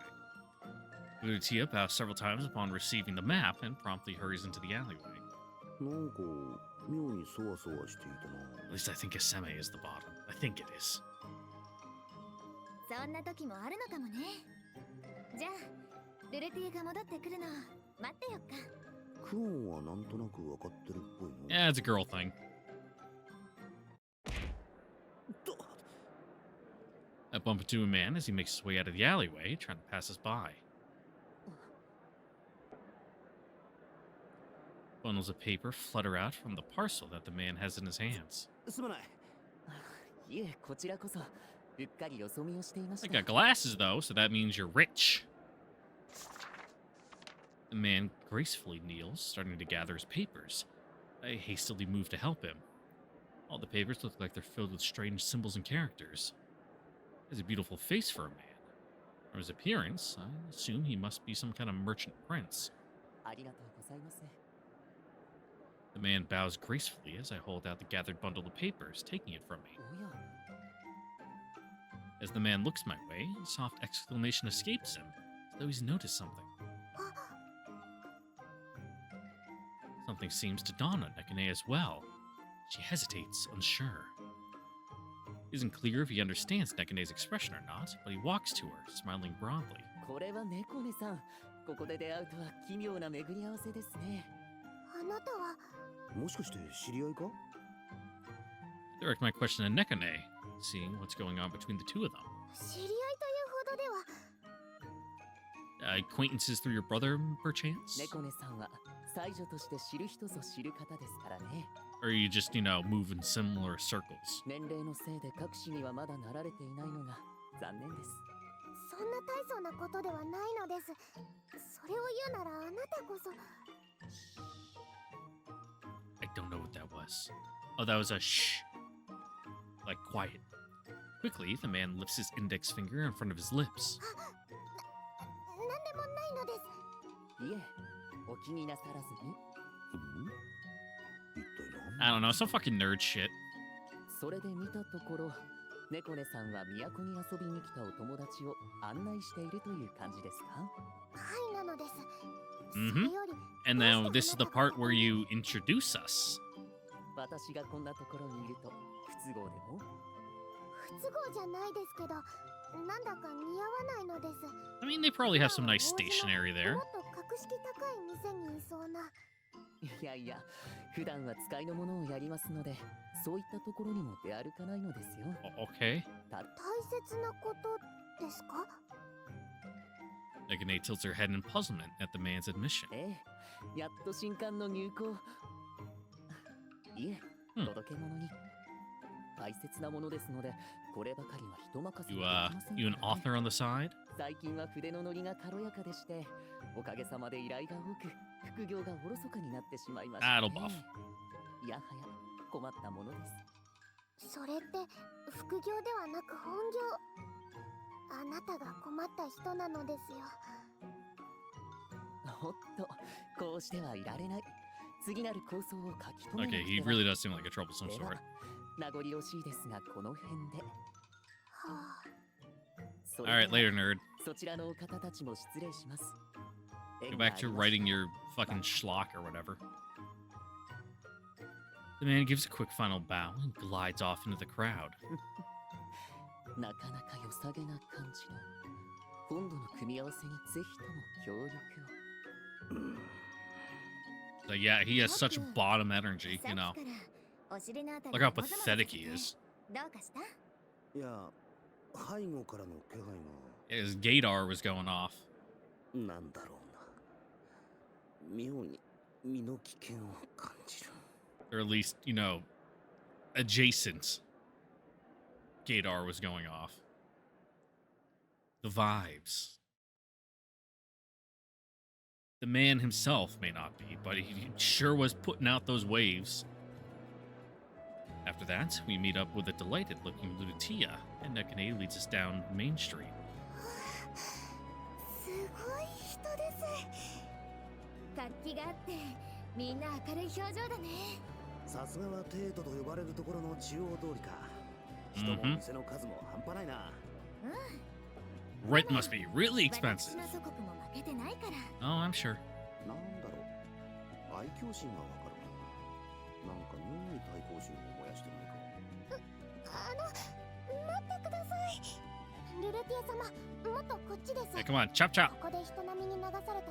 Utia bows several times upon receiving the map and promptly hurries into the alleyway. なんか妙にそわそわしていたな。 At least I think a seme is the bottom. I think it is. そんな時もあるのかもね。じゃあルルティが戻ってくるの待ってよっか。クオンはなんとなくわかってるっぽいの。 Yeah, it's a girl thing. と I bump into a man as he makes his way out of the alleyway, trying to pass us by. Bundles of paper flutter out from the parcel that the man has in his hands. すまない。いえ、こちらこそうっかりよそ見をしていまし I た。 got glasses though, so that means you're rich. The man gracefully kneels, starting to gather his papers. I hastily move to help him. All the papers look like they're filled with strange symbols and characters. He has a beautiful face for a man. From his appearance, I assume he must be some kind of merchant prince. ありがとうございます。 The man bows gracefully as I hold out the gathered bundle of papers, taking it from me. おや、 As the man looks my way, a soft exclamation escapes him, as though he's noticed something. Something seems to dawn on Nekane as well. She hesitates, unsure. It isn't clear if he understands Nekane's expression or not, but he walks to her, smiling broadly. これは猫ねさん。ここで出会うとは奇妙な巡り合わせですね。あなたはもしかして知り合いか？ I direct my question to Nekane, seeing what's going on between the two of them. 知り合いというほどでは Acquaintances through your brother, perchance? 猫ねさんは才女として知る人ぞ知る方ですからね。 Or you just, move in similar circles? 年齢のせいで隠しにはまだなられていないのが残念です。そんな大層なことではないのですそれを言うならあなたこそ I don't know what that was. Oh, that was a shh. Like quiet. Quickly, the man lifts his index finger in front of his lips. 何でもないのですいえ、お気になさらずに。一体 I don't know, some fucking nerd shit. それで見たところ、猫ねさんは都に遊びに来たお友達を案内しているという感じですか？はいなのですそ Mhm. れより And now this is the part where you introduce us. 私がこんなところにいると不都合でも？不都合じゃないですけどなんだか似合わないのです I mean, they probably have some nice stationery there. もっと格式高い店にいそうないやいや、普段は使いのものをやりますので、そういったところにも出歩かないのですよ。 Okay. 大切なことですか Nekane tilts her head in puzzlement at the man's admission. ええ、やっと新刊の入稿。いえ、届け物に。大切なものですので、こればかりは人任せ You, にできません you an からね author on the side? 最近は筆の乗りが軽やかでして、おかげさまで依頼が多く、副業がおろそかになってしまいました、ね。 That'll buff. いやはや困ったものです。それって副業ではなく本業あなたが困った人なのですよおっと、こうしてはいられない。次なる構想を書き留め Okay, なく he ては really does seem like a troublesome では sort. 名残惜しいですが、この辺で。はあそれでは Alright, later, nerd. そちらのお方たちも失礼します。 Go back to writing your fucking schlock or whatever. The man gives a quick final bow and glides off into the crowd. なかなか良さげな感じの今度の組み合わせにぜひとも協力を。 So yeah, he has such bottom energy, you know. お尻のあたり Look how がもぞもぞ pathetic して he て is. どうかした？いや、背後からの気配 His gaydar was going off. がなんだろうな。妙に身の危険を感じる。 Or at least, adjacent gaydar was going off. The vibes. The man himself may not be, but he sure was putting out those waves. After that, we meet up with a delighted-looking Lutia, and Nekane leads us down Main Street. すごい人です活気があってみんな明るい表情だねさすがはテートと呼ばれるところの中央通りか。人も店の数も半端ないな。Rent must be really expensive. 私の祖国も負けてないから Oh, I'm sure. なんだろう。愛嬌心がわかるな。なんか妙に対抗心を燃やしてないか。待ってください。ルルティエ様、もっとこっちです。 Hey, come on, chop chop. ここで人並みに流されたら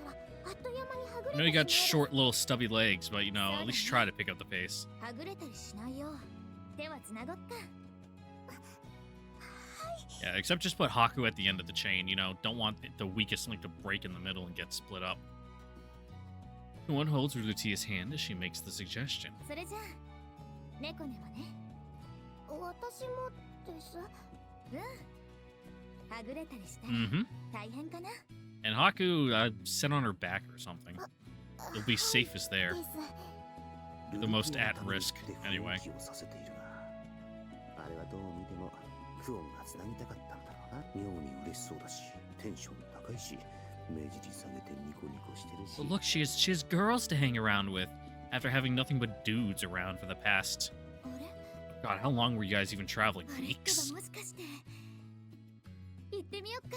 あっという間にはぐ I れ know you て got しまう short little stubby legs, but at least try to pick up the pace. はぐれたりしないよ手はつなごっか Yeah, except just put Haku at the end of the chain, don't want the weakest link to break in the middle and get split up. One holds Lutia's hand as she makes the suggestion. それじゃあ猫ねもね私もですはぐれたりしたら Mm-hmm. 大変かな And Haku, sit on her back or something. You'll be safest there. です You're the most at risk, anyway. あれはどう見てもクオンが繋ぎたかったんだろうな。妙に嬉しそうだし、テンション高いし、目尻下げてニコニコしてるし。 But look, she has girls to hang around with after having nothing but dudes around for the past. あれ God, how long were you guys even traveling? あれって Weeks? ばもしかして行ってみよっか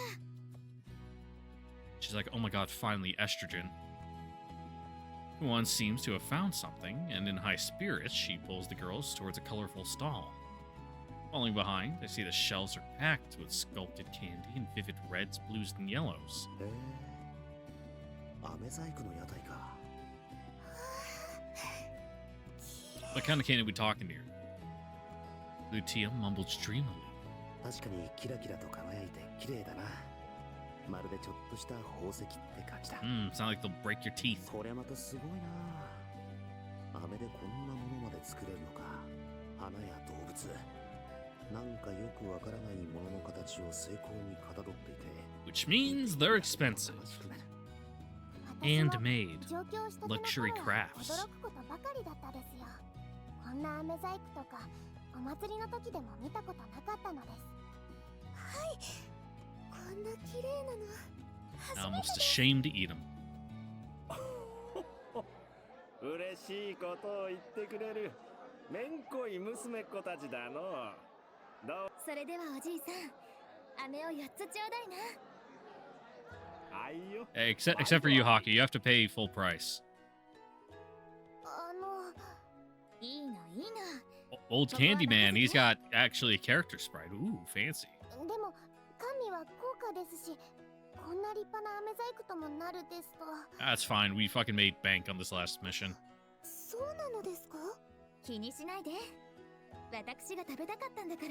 She's like, oh my god, finally estrogen. One seems to have found something, and in high spirits, she pulls the girls towards a colorful stall. Falling behind, I see the shelves are packed with sculpted candy in vivid reds, blues, and yellows. へえ。飴細工の屋台か。 What kind of candy are we talking here? Lutia mumbles dreamily. 確かにキラキラと輝いて綺麗だな。まるでちょっとした宝石って感じだ。 Sound like they'll break your teeth. これまたすごいな。飴でこんなものまで作れるのか。花や動物。なんかよくわからないものの形を精巧にかたどっていて。 Which means they're expensive. 私も Handmade. 上京したての Luxury 頃は crafts. 驚くことばかりだったですよ。こんな飴細工とかお祭りの時でも見たことなかったのです。はいこんな綺麗なの Almost ashamed to eat them. 嬉しいことを言ってくれるめんこい娘っ子たちだの。どうそれではおじいさん飴を4つちょうだいな あいよ。 Except for you, Hockey. You have to pay full price. いいのいいの Old Candyman, he's got actually a character sprite. Ooh, fancy. でも神は高価ですしこんな立派な飴細工ともなるですと That's fine. We fucking made bank on this last mission. そうなのですか気にしないで私が食べたかったんだから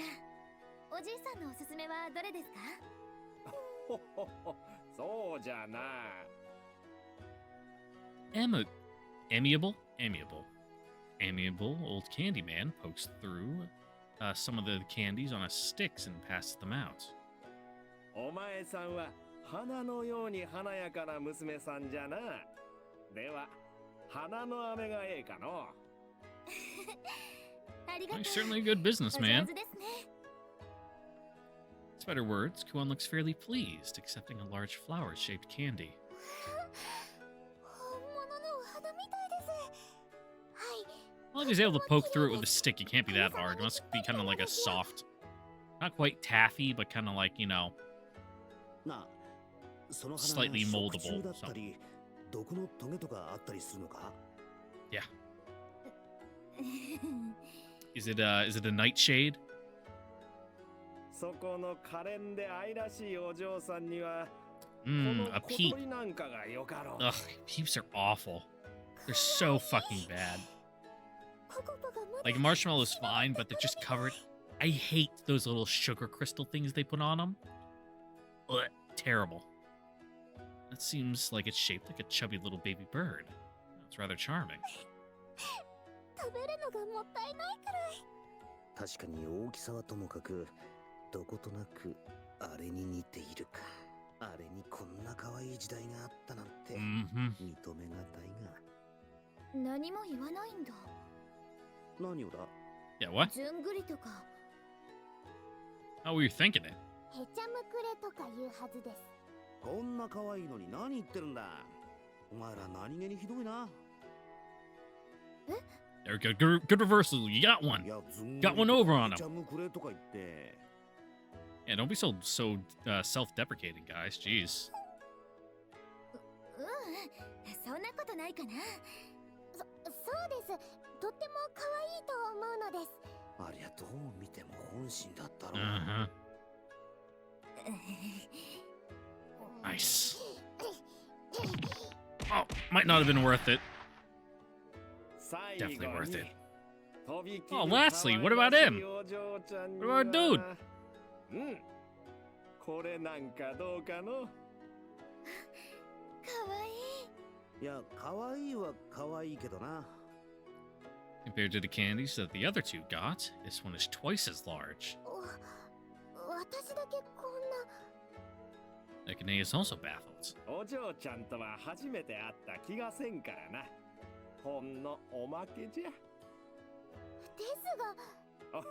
おじいさんのおすすめはどれですかほほほそうじゃな。 Amiable old Candyman pokes through some of the candies on his sticks and passes them out. お前さんは花のように華やかな娘さんじゃな。では花の飴がええかの。ありがとう He's certainly a good お businessman. 上手ですね Despite her words, Kuan looks fairly pleased, accepting a large flower-shaped candy. 本物のお花みたいですはい Well, if he's able to poke through it with a stick, it can't be that hard. It must be kind of like a soft, not quite taffy, but kind of like, なあ、その花が Slightly 食 moldable 虫だったり、毒のトゲとかあったりするのか？ yeah. Is it a nightshade? そこの可憐で愛らしいお嬢さんには、こ Mmm, の a 小 peep. 鳥なんかがよかろう。 Ugh, peeps are awful. They're so fucking bad. ココパがまだ Like marshmallow's fine, but they're just covered. I hate those little sugar crystal things they put on them. Ugh, terrible. That seems like it's shaped like a chubby little baby bird. It's rather charming. 食べるのがもったいないくらい確かに大きさはともかく、どことなくあれに似ているか。あれにこんな可愛い時代があったなんて、 Mm-hmm. 認めがたいが。何も言わないんだ何をだ？ Yeah, what? ずんぐりとか How were you thinking it? へちゃむくれとか言うはずです。こんな可愛いのに何言ってるんだ。お前ら何気にひどいな。 There we go. Good reversal. You got one. いや、ずん Got one over on へちゃ him. むくれとか言って。 Yeah, don't be so self-deprecating, guys. Jeez. うんそんなことないかな。そうです。とっても可愛いと思うのです。ありゃどう見ても本心だったろう。 Uh-huh. Nice. Oh, might not have been worth it. Definitely worth it. Oh, lastly, what about him? What about dude? うんこれなんかどうかの。かわいい。いや、可愛いは可愛いけどな。 Compared to the candies that the other two got, this one is twice as large. 私だけこんな。 Nekane is also baffled. お嬢ちゃんとは初めて会った気がせんからな。ほんのおまけじゃ。ですが。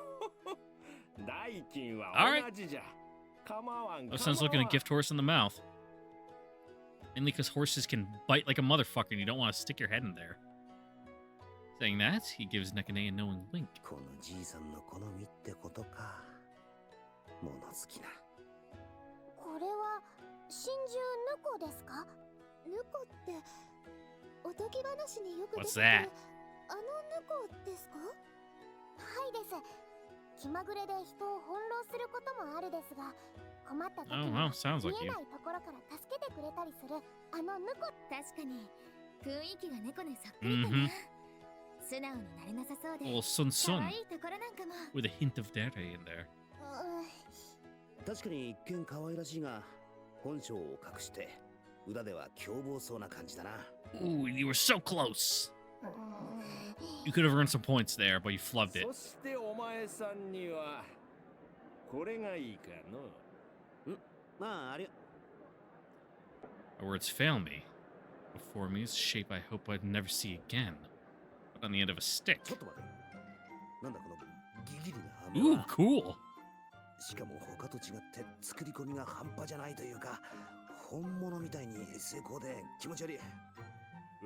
代金は Alright. 同じじゃ。構わん。 Oh, sounds like a gift horse in the mouth. Mainly because horses can bite like a motherfucker and you don't want to stick your head in there. Saying that, he gives Nekane a knowing wink. このじいさんの好みってことか。物好きな。これは真珠ぬこですか？ぬこっておとぎ話によく出て What's くる that? あのぬこですか？はいです。気まぐれで人を翻弄することもあるですが、困った時 Oh, に well, は sounds 見 like え you. ないところから助けてくれたりするあのぬこ。確かに雰囲気が猫にそっくりかな。Mhm. 素直になれなさそうで。 Little sun 可 sun 愛いところなんかも。 with a hint of dere in there. 確かに一見可愛らしいが、本性を隠して裏では凶暴そうな感じだな。 Ooh, you were so close. You could have earned some points there, but you flubbed it. そしてお前さんにはこれがいいかの。まあ、ありゃ。 My words fail me. Before me is a shape I hope I'd never see again. Put on the end of a stick. ちょっと待て。なんだこのギギリな Ooh, 羽は。 cool. しかも他と違って作り込みが半端じゃないというか、本物みたいに精巧で気持ち悪い。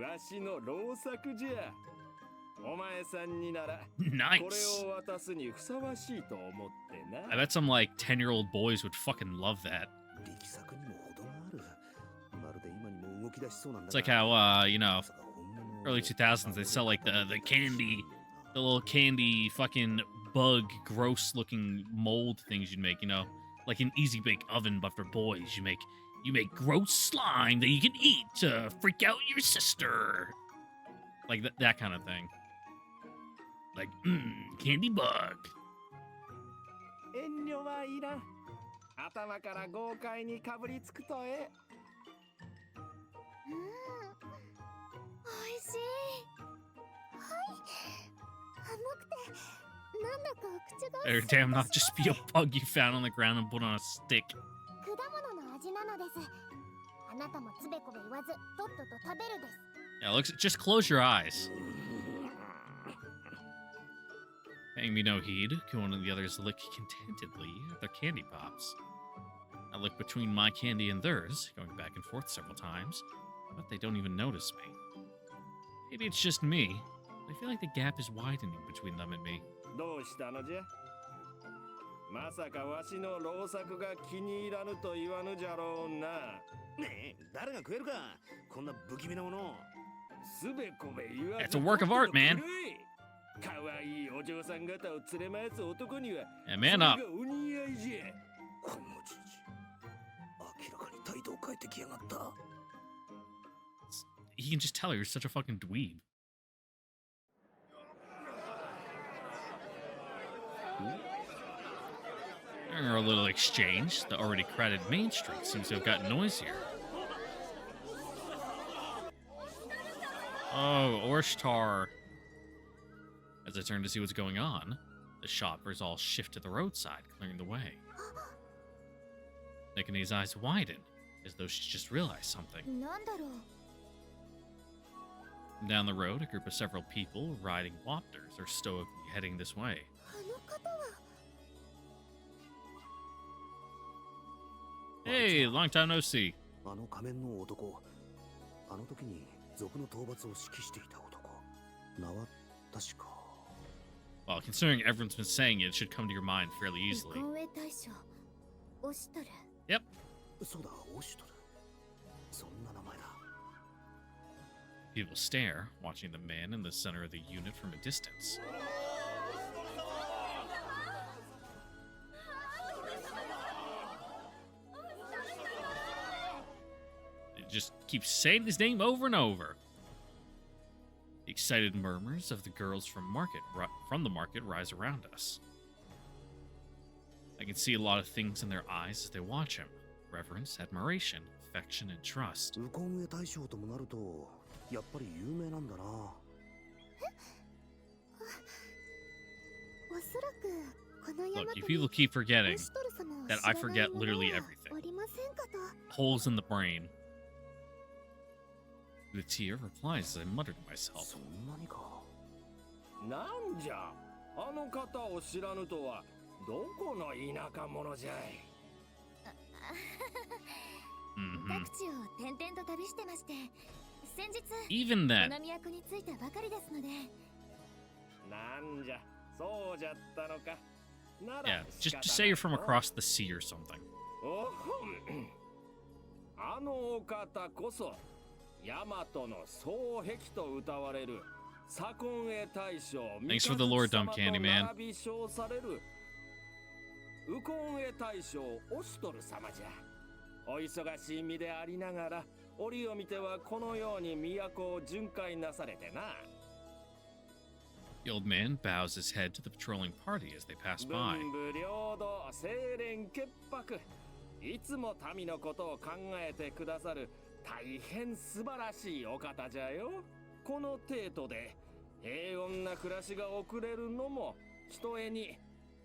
わしの老作じゃ。お前さんになら Nice. これを渡すにふさわしいと思ってな。 I bet some like 10-year-old boys would fucking love that. 力作にも程がある。まるで今にも動き出しそうなんだ It's like が。 how you know, まさか本物を early 2000s they sell like the candy, the little candy fucking bug gross looking mold things you'd make, you know, like an easy bake oven but for boys. You make gross slime that you can eat to freak out your sister, like that kind of thing. Like candy bug. 遠慮はいらん。頭から豪快にかぶりつくとえ。おいしい。甘くてなんだか口が Better damn not just be a bug you found on the ground and put on a stick. 果物の味なのです。あなたもつべこべ言わずとっとと食べるです。 Yeah, looks. Just close your eyes. Paying me no heed, Kuon and the others lick contentedly at their candy pops. I look between my candy and theirs, going back and forth several times, but they don't even notice me. Maybe it's just me. I feel like the gap is widening between them and me. どうしたのじゃ。まさかわしの老作が気に入らぬと言わぬじゃろうな。ねえ、誰が食えるか。こんな不気味なもの。すべこべ言わ It's a work of art, man. かわいいお嬢さん方を連れ回す男には Yeah, man up. それがお似合いじゃ。このじじ。明らかに態度を変えてきやがった。He can just tell you're such a fucking dweeb. During our little exchange, the already crowded main street seems to have gotten noisier. Oh, Orshtar. As I turn to see what's going on, the shoppers all shift to the roadside, clearing the way. Nekane's eyes widen, as though she's just realized something. なんだろう。 Down the road, a group of several people riding wapters are stoically heading this way. Hey, long time no see. あの仮面の男、あの時に族の討伐を指揮していた男、名は確か。 Well, considering everyone's been saying it, it should come to your mind fairly easily. 公営大将オシトル。 Yep. そうだ、オシュトル。そんな名前だ。 People stare, watching the man in the center of the unit from a distance. It just keeps saying his name over and over. The excited murmurs of the girls from the market rise around us. I can see a lot of things in their eyes as they watch him. Reverence, admiration, affection, and trust. ウコンエ大将ともなると、やっぱり有名なんだな。おそらくこの山 Look, と you に people keep forgetting オシトル様を that 知 I らない forget 者 literally は everything. おりませんかと。 Holes in the brain. Lutia replies as I mutter to myself. そんなにか。なんじゃ、あの方を知らぬとはどこの田舎者じゃい。Mm-hmm. 各地を転々と旅してまして、先日 Even こ then, の都に着いたばかりですので。なんじゃ、そうじゃったのか。な yeah, ら just say you're from across the sea or something. おほん。あのお方こそ大和の双璧と歌われる左近衛大将 Thanks for the lore dump, 三日月様と Candyman. 並び称される右近衛大将オシトル様じゃ。お忙しい身でありながら折を見てはこのように都を巡回なされてな。 The old man bows his head to the patrolling party as they pass by. 文武両道清廉潔白、いつも民のことを考えてくださる大変素晴らしいお方じゃよ。この程度で平穏な暮らしが送れるのもひとえに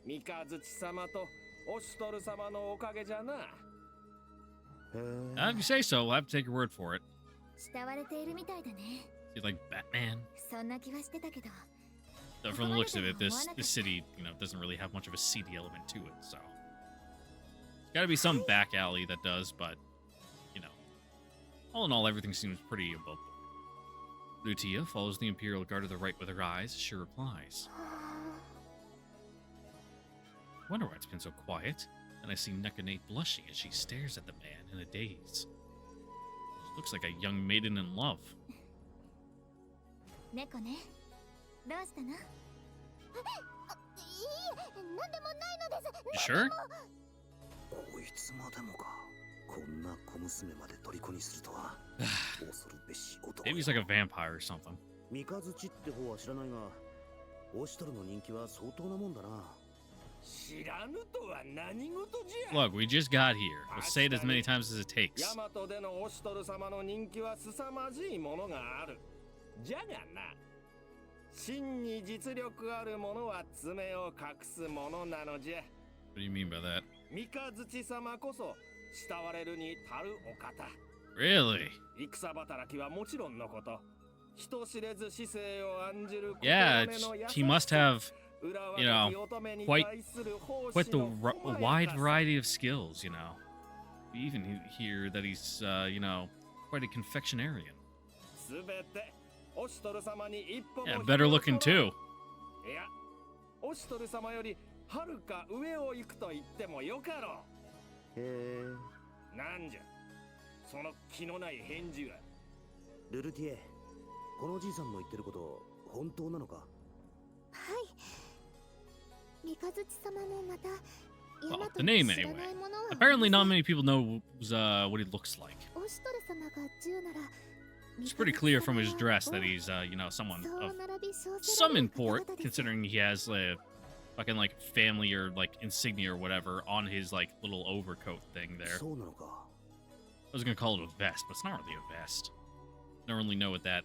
三日月様とオシトル様のおかげじゃな。へえ。 If you say so, we'll have to take your word for it. 慕われているみたいだね。 You're like Batman. そんな気はしてたけど。 So from the looks of it, this city, doesn't really have much of a seedy element to it. So, got to be some back alley that does, but all in all, everything seems pretty above board. Lutia follows the Imperial Guard to the right with her eyes as she replies. I wonder why it's been so quiet. Then I see Nekane blushing as she stares at the man in a daze. She looks like a young maiden in love. 猫ね。どうしたの？いいえ、なんでもないのです。 You sure? こいつまでもか。こんな小娘まで虜にするとは。恐るべし男。 Maybe he's like a vampire or something. 三日月って方は知らないが、オシトルの人気は相当なもんだな。知らぬとは何事じゃ。 Look, we just got here. We'll say it as many times as it takes. 大和でのオシトル様の人気は凄まじいものがある。じゃがな、真に実力ある者は爪を隠すものなのじゃ。 What do you mean by that? 三日月様こそ慕われるに足るお方。 Really? 戦働きはもちろんのこと、人知れず市政を案じる Yeah, 心根の優し he must have さ、 you know, 裏若き乙女に quite- 対する奉仕 quite the の細や wide かさ。 variety of skills, We even hear that he's, quite a confectionarian. すべてオシトル様に一歩も Yeah, better looking too. いや、オシトル様よりはるか上を行くと言ってもよかろへえ。う。なんじゃ、その気のない返事は。ルルティエ、このおじいさんの言ってること本当なのか。はい。三日月様もまた Well, the name anyway. Apparently, not many people know what he looks like. オシトル様が10なら It's pretty clear from his dress that he's, someone of some import, considering he has a fucking like family or like insignia or whatever on his like little overcoat thing there. そうなのか。 I was gonna call it a vest, but it's not really a vest. I don't really know what that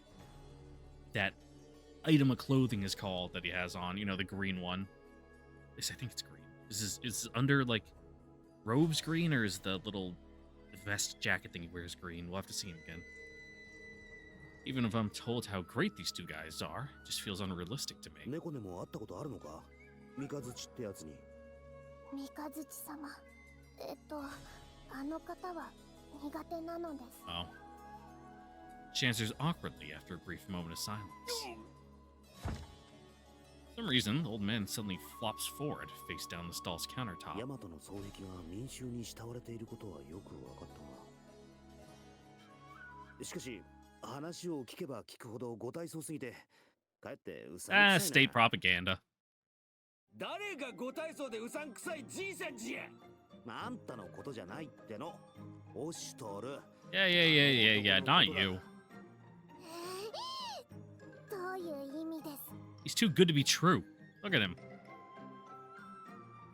item of clothing is called that he has on. The green one. At least I think it's green. Is under like robes green, or is the little vest jacket thing he wears green? We'll have to see him again. Even if I'm told how great these two guys are, it just feels unrealistic to me. 猫でも会ったことあるのか。三日月ってやつに。三日月様。あの方は苦手なのです。Oh. She answers awkwardly after a brief moment of silence. For some reason, the old man suddenly flops forward, face down the stall's countertop. ヤマトの双璧が民衆に慕われていることはよく分かったが。しかし、話を聞けば聞くほどご体操すぎて、かえってうさんくさいな。State propaganda. 誰がご体操でうさんくさいじいさんじや。あんたのことじゃないっての。オシュトル。Yeah, not you. どういう意味です？ He's too good to be true. Look at him.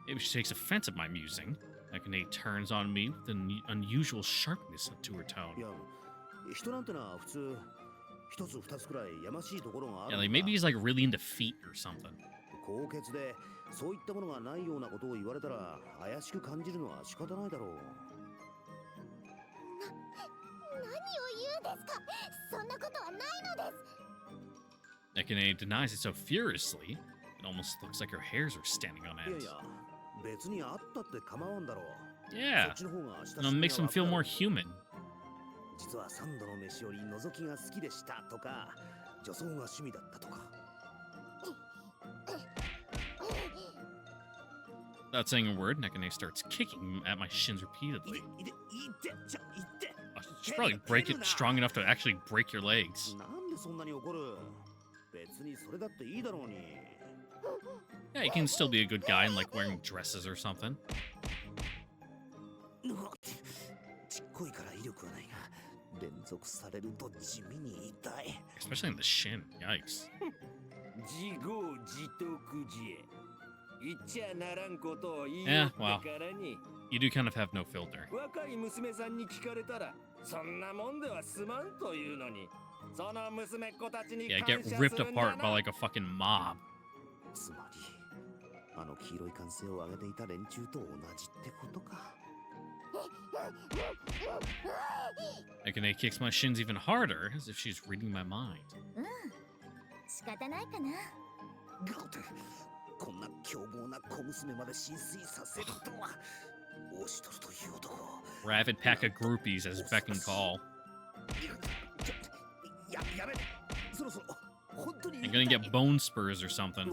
Maybe she takes offense at my musing. Akane turns on me with an unusual sharpness to her tone. いや、人なんてのは普通、一つ二つくらいやましいところがあ Yeah, る。like maybe he's like really into feet or something. 高潔で、そういったものがないようなことを言われたら、怪しく感じるのは仕方ないだろう。何を言うんですか？そんなことはないのです。Akane denies it so furiously, it almost looks like her hairs are standing on いや end. いや、別にあったって構わんだろう。 Yeah, そっちの方が親し it makes him feel more human. 実は三度の飯より覗きが好きでしたとか、女装が趣味だったとか。Without saying a word, Akane starts kicking at my shins repeatedly. She's probably strong enough to actually break your legs. なんでそんなに怒る？別にそれだっていいだろうに。 Yeah, he can still be a good guy and like wearing dresses or something. ちっこいから威力はないが、連続されると地味に痛い。 Especially in the shin. Yikes. 自業自得じえ。言っちゃならんことを言い Yeah, ってからに。 You do kind of have no filter. 若い娘さんに聞かれたら、そんなもんではすまんというのに、その娘っ子たちに Yeah, 感 get 謝す ripped るんだ apart by な。 like a fucking mob. つまり、あの黄色い歓声を上げていた連中と同じってことか。Akane kicks my shins even harder, as if she's reading my mind. 仕方ないかな。こんな凶暴な小娘まで浸水させるとは。オシトルという男。 Rabid pack of groupies, as Beck can call. やめ。そろそろ本当に。 You're gonna get bone spurs or something.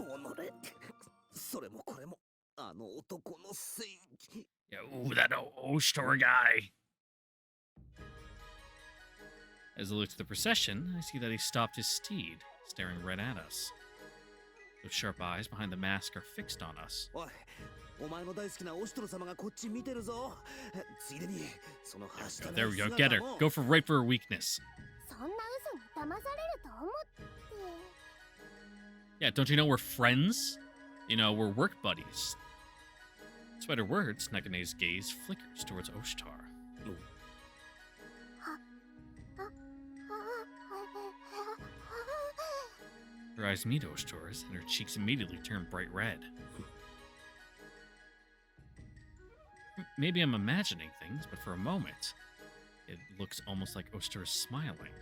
それもこれもあの男のせい。 Yeah, ooh, that Oshtor guy. As I look to the procession, I see that he stopped his steed, staring right at us. Those sharp eyes behind the mask are fixed on us. おい、お前の大好きなオシトル様がこっち見てるぞ。ついでにそのはした There we go, get her. Go for right for her weakness. そんな嘘に騙されると思って。 Yeah, don't you know we're friends? You know, we're work buddies. Despite her words, Nakane's gaze flickers towards Oshtar. Her eyes meet Oshtar's, and her cheeks immediately turn bright red. Maybe I'm imagining things, but for a moment, it looks almost like Oshtar is smiling.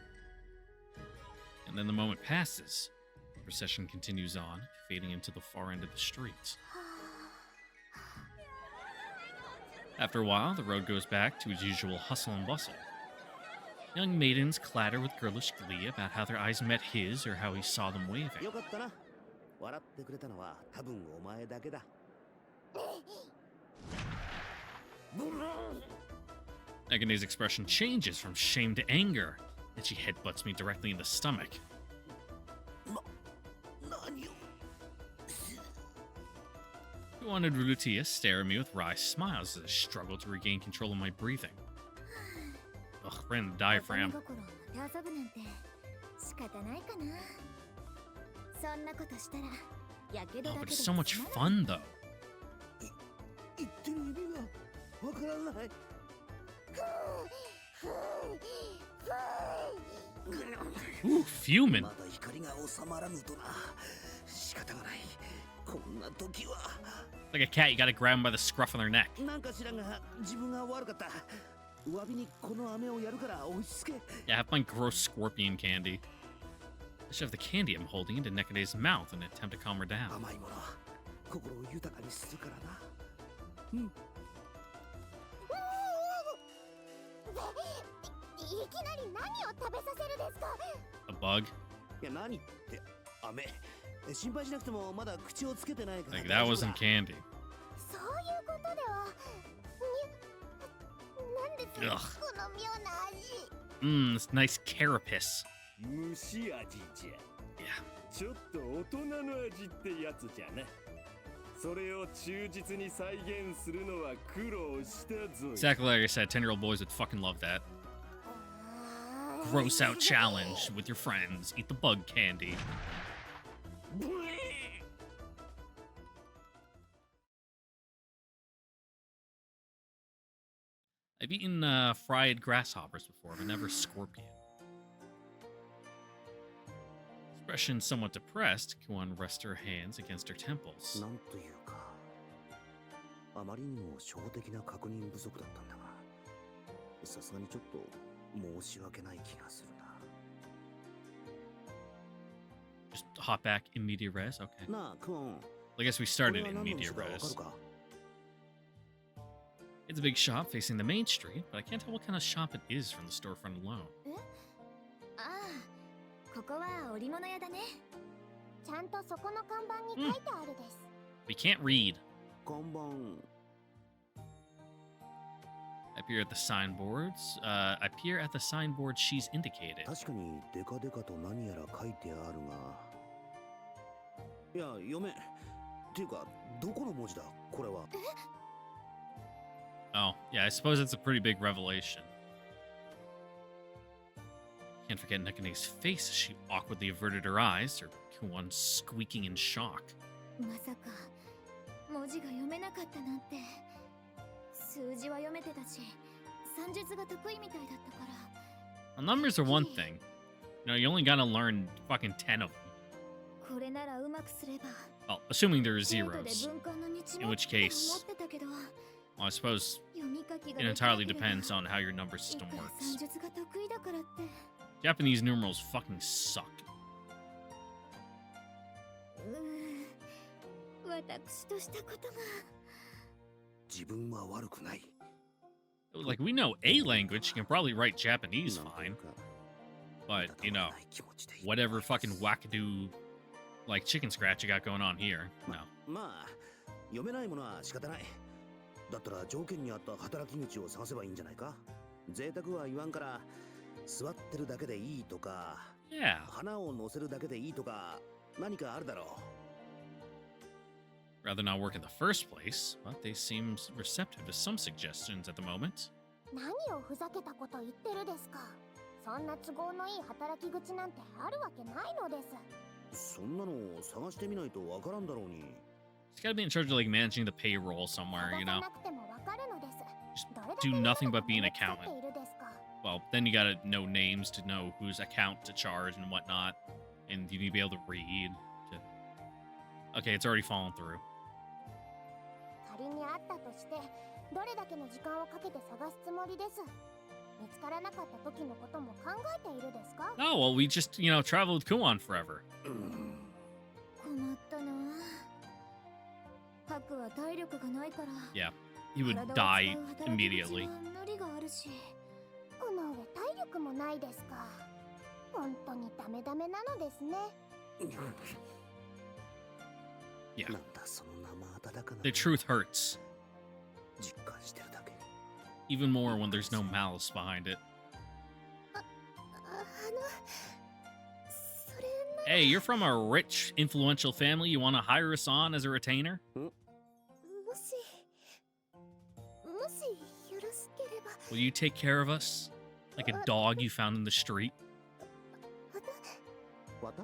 And then the moment passes. The procession continues on, fading into the far end of the street. After a while, the road goes back to its usual hustle and bustle. Young maidens clatter with girlish glee about how their eyes met his or how he saw them waving. よかったな。笑ってくれたのは多分お前だけだ。 Nagane's expression changes from shame to anger, and she headbutts me directly in the stomach. 何を。 The wanted Rutia stare at me with wry smiles as I struggle to regain control of my breathing. Ugh, right in the diaphragm. 遊ぶなんて仕方ないかな。そんなことしたらやけど Oh, だ but け it's で so much 済まない。 fun, though. 言ってる意味がわからない。 Ooh, fuming. まだ怒りが収まらぬとな。仕方がない。こんな時は。 Like a cat, you gotta grab him by the scruff of their neck. なんか知らんが自分が悪かった。詫びにこの飴をやるから落ち着け。 Yeah, have my gross scorpion candy. I shove the candy I'm holding into Nekade's mouth in an attempt to calm her down. 甘いもの。心を豊かにするからな。うん。いきなり何を食べさせるですか？ A bug? いや、何って、飴。心配しなくてもまだ口をつけてないから。Like that wasn't candy. そういうことでは。なんですか、この妙な味。This nice carapace. 蒸し味じゃ。Yeah. ちょっと大人の味ってやつじゃな。それを忠実に再現するのは苦労したぞ。Exactly like I said, 10-year-old boys would fucking love that. Gross out challenge with your friends. Eat the bug candy. I've eaten fried grasshoppers before, but never scorpion. Expression somewhat depressed, Kuan rests her hands against her temples. なんというか、あまりにも初歩的な確認不足だったんだが、さすがにちょっと申し訳ない気がするな。Just hop back in media res? Okay. なあ、クオン。 I guess we started in media res. It's a big shop facing the main street, but I can't tell what kind of shop it is from the storefront alone. ここは織物屋だね。ちゃんとそこの看板に書いてあるです。We can't read. 看板。Appear at the signboards. Appear at the signboard she's indicated. 確かにデカデカと何やら書いてあるが。いや、読め。っていうか、どこの文字だ、これは。Oh, yeah, I suppose it's a pretty big revelation. Can't forget Nekane's face as she awkwardly averted her eyes, her Kuan squeaking in shock. まさか文字が読めなかったなんて。数字は読めてたし、算術が得意みたいだったから。Well, numbers are one thing. You know, you only gotta learn fucking 10 of them. これならうまくすれば。Well, assuming there are zeros. In which case, well, I suppose it entirely depends on how your number system works. Japanese numerals fucking suck. 私としたことが。自分は悪くない。 Like, we know a language, you can probably write Japanese fine. But, you know, whatever fucking wackadoo, like, chicken scratch you got going on here, no. まあ、読めないものは仕方ない。だったら条件に合った働き口を探せばいいんじゃないか。贅沢は言わんから、座ってるだけでいいとか、Yeah. 花を乗せるだけでいいとか、何かあるだろう。Rather not work in the first place, but they seem receptive to some suggestions at the moment. 何をふざけたこと言ってるですか。そんな都合のいい働き口なんてあるわけないのです。そんなのを探してみないとわからんだろうに。It's gotta be in charge of, like, managing the payroll somewhere, you know? 探さなくてもわかるのです。 Just do nothing but be an accountant. Well, then you gotta know names to know whose account to charge and whatnot. And you need to be able to read. Okay, it's already fallen through. 仮にあったとして、どれだけの時間をかけて探すつもりです。見つからなかった時のことも考えているですか？ Oh, well, we just, you know, traveled with Kuon forever. 困ったな。ハクは体力がないから。Yeah, he would die immediately. 無理があるし、この上体力もないですか。本当にダメダメなのですね。Yeah. なんだその生温かな。 The truth hurts. 実感してるだけ。 Even more when there's no malice behind it. Hey, you're from a rich, influential family. You want to hire us on as a retainer? もしよろしければ。 Will you take care of us? Like a dog you found in the street? わた？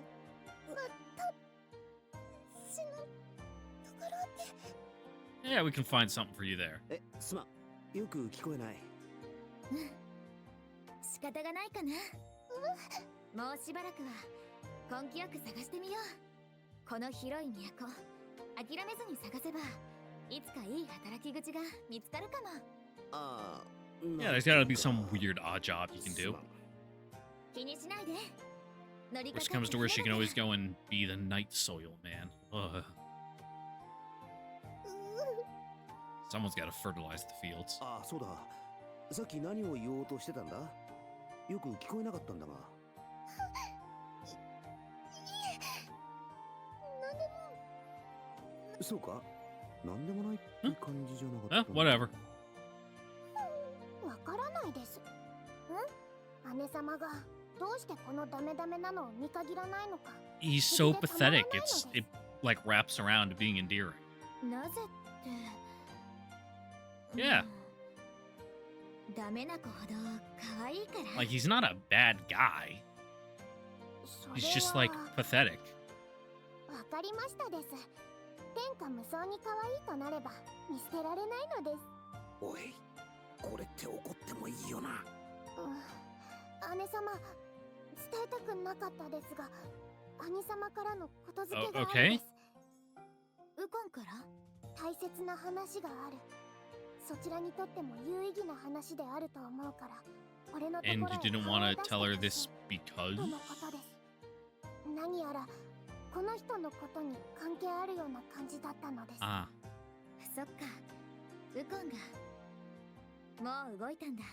Yeah, we can find something for you there. え、すまん。よく聞こえない。仕方がないかな。もうしばらくは根気よく探してみよう。この広い都、諦めずに探せば、いつかいい働き口が見つかるかも。ああ。Yeah, there's gotta be some weird odd job you can do. 気にしないで。乗り Which comes to where she can always go and be the night soil man. Ugh. Someone's got to fertilize the fields. ああ、そうだ。さっき何を言おうとしてたんだ？よく聞こえなかったんだが。そうか？なんでもないって感じじゃなかった。Whatever. わからないです。姉様がどうしてこのダメダメなのを見限らないのか。 He's so pathetic. It like wraps around to being endearing. なぜって Yeah. ダメな子ほど可愛いから。 Like he's not a bad guy. そ He's れ just は like pathetic. わかりましたです。天下無双に可愛いとなれば見捨てられないのです。おい、これって怒ってもいいよな。姉様、伝えたくなかったですが、兄様からのことづけがあるん Okay. です。ウコンから？大切な話がある。そちらにとっても有意義な話であると思うから、俺のところへ And you didn't 顔 want を to 出して tell her ほし this い because? とのことです。何やらこの人のことに関係あるような感じだったのです。Ah. そっか、ウコンがもう動いたんだ。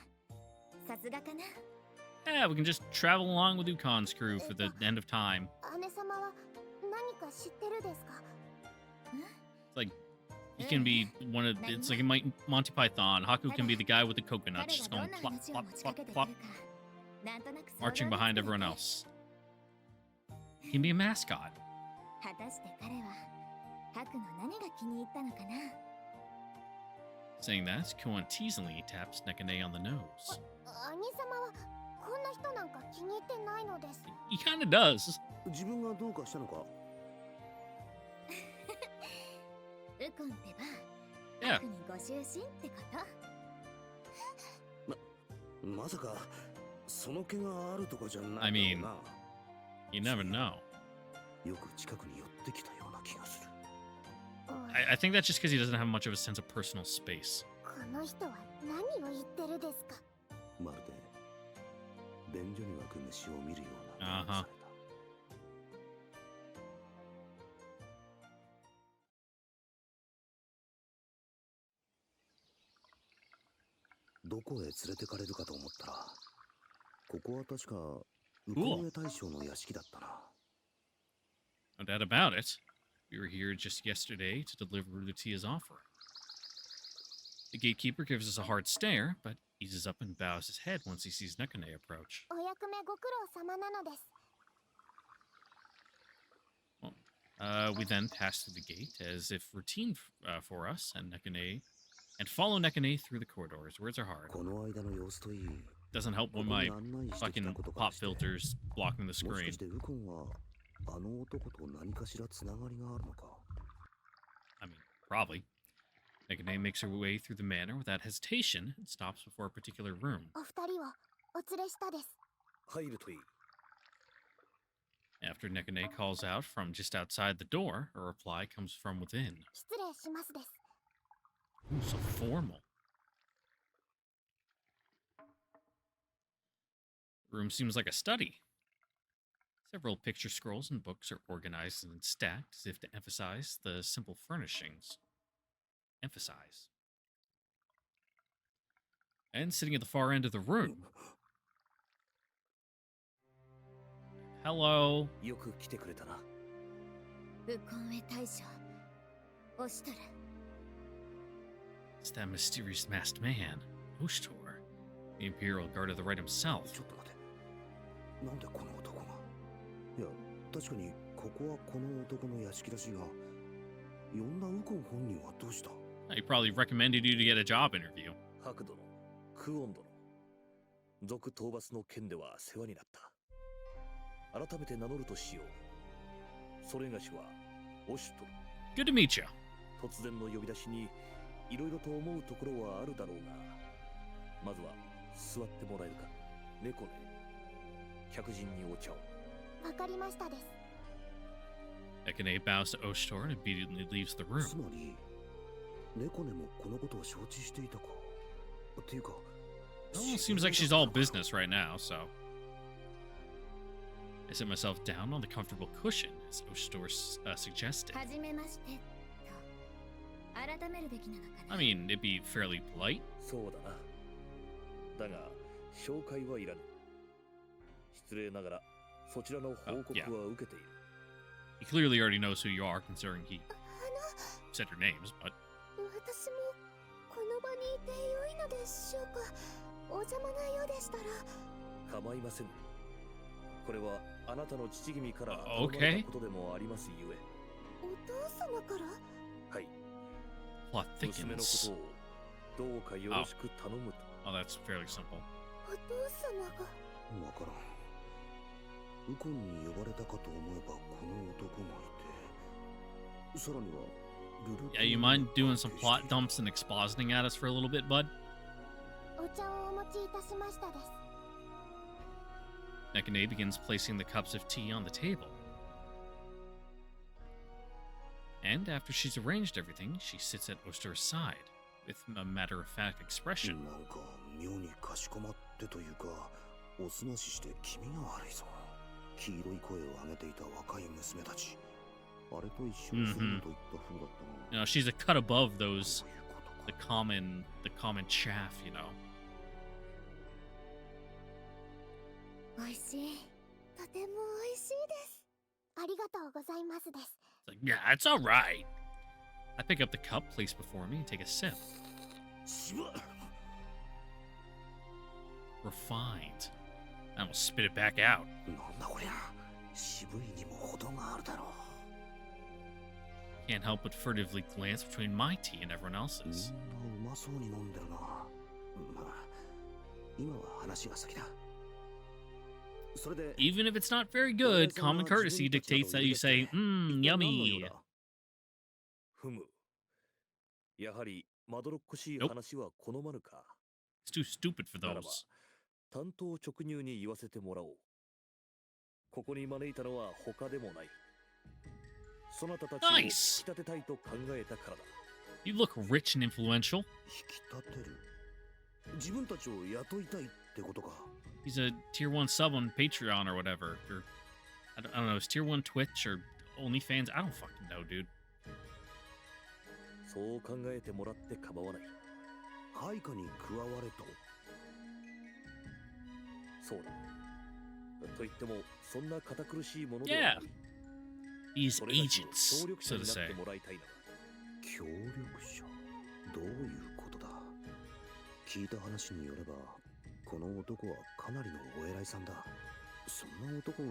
さすがかな。 Yeah, we can just travel along with Ukon's crew for the end of time. 姉様は何か知ってるですか？ It's like he can be one of. It's like Monty Python. Haku can be the guy with the coconut, just going plop, plop, plop, plop, marching behind everyone else. He can be a mascot. 果たして彼はハクの何が気に入ったのかな。 Saying that, Kuon teasingly taps Nekane on the nose. 兄様はこんな人なんか気に入ってないのです。 He kind of does. 自分がどうかしたのか？ウコンってば、 Yeah. ハクにご執心ってこと？まさかその気があるとかじゃない I だ mean, ろうな。 you never know. よく近くに寄ってきたような気がする。I think that's just because he doesn't have much of a sense of personal space. この人は何を言ってるですか？まるで便所に湧く虫を見るような顔をされた。どこへ連れてかれるかと思ったら、ここは確かウコンエ大将の屋敷だったな。 No doubt about it. We were here just yesterday to deliver Lutia's offering. The gatekeeper gives us a hard stare, but eases up and bows his head once he sees Nekane approach. お役目ご苦労様なのです。 We then pass through the gate as if routine for us, and follow Nekane through the corridors. Words are hard. この間の様子といい。 Doesn't help when my fucking pop filter's blocking the もしか screen. してウコンはあの男と何かしらつながりがあるのか。 I mean, probably. Nekane makes her way through the manor without hesitation and stops before a particular room. お二人をお連れしたです。入るといい。 After Nekane calls out from just outside the door, a reply comes from within. 失礼しますです。 Ooh, so formal. The room seems like a study. Several picture scrolls and books are organized and stacked as if to emphasize the simple furnishings. Emphasize. And sitting at the far end of the room. Hello. よく来てくれたな。ウコンエ大将、オシトル。 It's that mysterious masked man, Oshtor, the Imperial Guard of the Right himself. ちょっと待て。なんでこの男が？いや、確かにここはこの男の屋敷らしいが、呼んだウコン本人はどうした？ He probably recommended you to get a job interview. ハク殿、クオン殿、賊討伐の件では世話になった。改めて名乗るとしよう。それがしはオシュトル。 Good to meet you. 突然の呼び出しにいろいろと思うところはあるだろうが、まずは座ってもらえるか。猫ね、客人にお茶を。わかりましたです。 Nekane bows to Oshtor and immediately leaves the room. つまり、猫ねもこのことを承知していたか。っていうか、 It almost seems like she's all business right now, so. I sit myself down on the comfortable cushion, as Oshtor suggested. はじめましてと。改めるべきなのかな。 I mean, it'd be fairly polite. そうだな。だが紹介はいらぬ。失礼ながらそちらの報告は受けている。He clearly already knows who you are, considering he said your names, but 私もこの場にいて良いのでしょうか。お邪魔なようでしたら。構いません。これはあなたの父君からOkay. 頼まれたことでもありますゆえ。お父様から？はい。 plot 娘のこ thickens. とをどうかよろしく頼むと。Oh, that's fairly simple. お父様が。わからん。ウコンに呼ばれたかと思えばこの男がいて、さらにはルル Yeah, you mind doing some plot dumps and expositing at us for a little bit, bud? お茶をお持ちいたしましたです。 Nekane begins placing the cups of tea on the table. And after she's arranged everything, she sits at Oster's side with a matter-of-fact expression. なんか妙にかしこまってというか、おすましして気味が悪いぞ。黄色い声を上げていた若い娘たち。あれと一緒にするといった風だったな。You know, she's a cut above those そういうことか。 the common chaff, you know. 美味しい。とても美味しいです。ありがとうございますです。 It's like, yeah, it's all right. I pick up the cup placed before me and take a sip. しば Refined. I almost spit it back out. なんだこりゃ。渋いにも程があるだろう。 Can't help but furtively glance between my tea and everyone みん else's. なうまそうに飲んでるな。まあ、今は話が先だ。それで、 Even if it's not very good, common courtesy dictates that you say, yummy. ふむ。やはりまどろっこしい話は好まぬか。 It's too stupid for ならば those. 担当直入に言わせてもらおう。ここに招いたのは他でもない。そなたたちを引き Nice. 立てたいと考えたからだ。 You look rich and influential. 引き立てる。自分たちを雇いたいってことか。 He's a tier 1 sub on Patreon or whatever. Or, I don't know, is tier 1 Twitch or OnlyFans? I don't fucking know, dude. そう考えてもらって構わない。配下に加われと。そうだ。と言っても、そんな堅苦しいものではない。 These それがしの agents, 協力者 so に to なっ say. てもらいたいのだ。協力者。どういうことだ。聞いた話によれば、この男はかなりのお偉いさんだ。そんな男が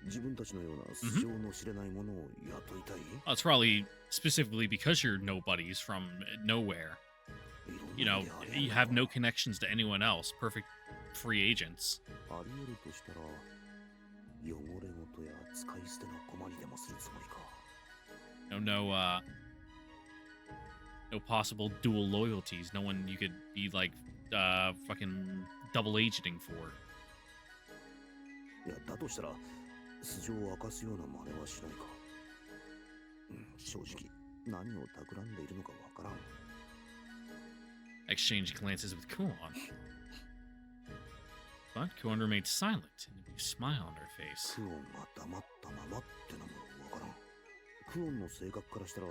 自分たちのような素性の知れない者を雇いたい、Well, it's probably specifically because you're nobodies from nowhere. い You ろ know, んな意味でありえ you る have の no か connections to anyone else. Perfect free agents. あり得るとしたら、汚れ事や使い捨ての駒にでもするつもりか。No possible dual loyalties. No one you could be like fucking double agenting for. いや、だとしたら、素性を明かすような真似はしないか。正直、何を企んでいるのかわからん。Exchange glances with Kuon. But Kuon remained silent, and a new smile on her face. クオンが黙ったままってのもわからん。クオンの性格からしたら、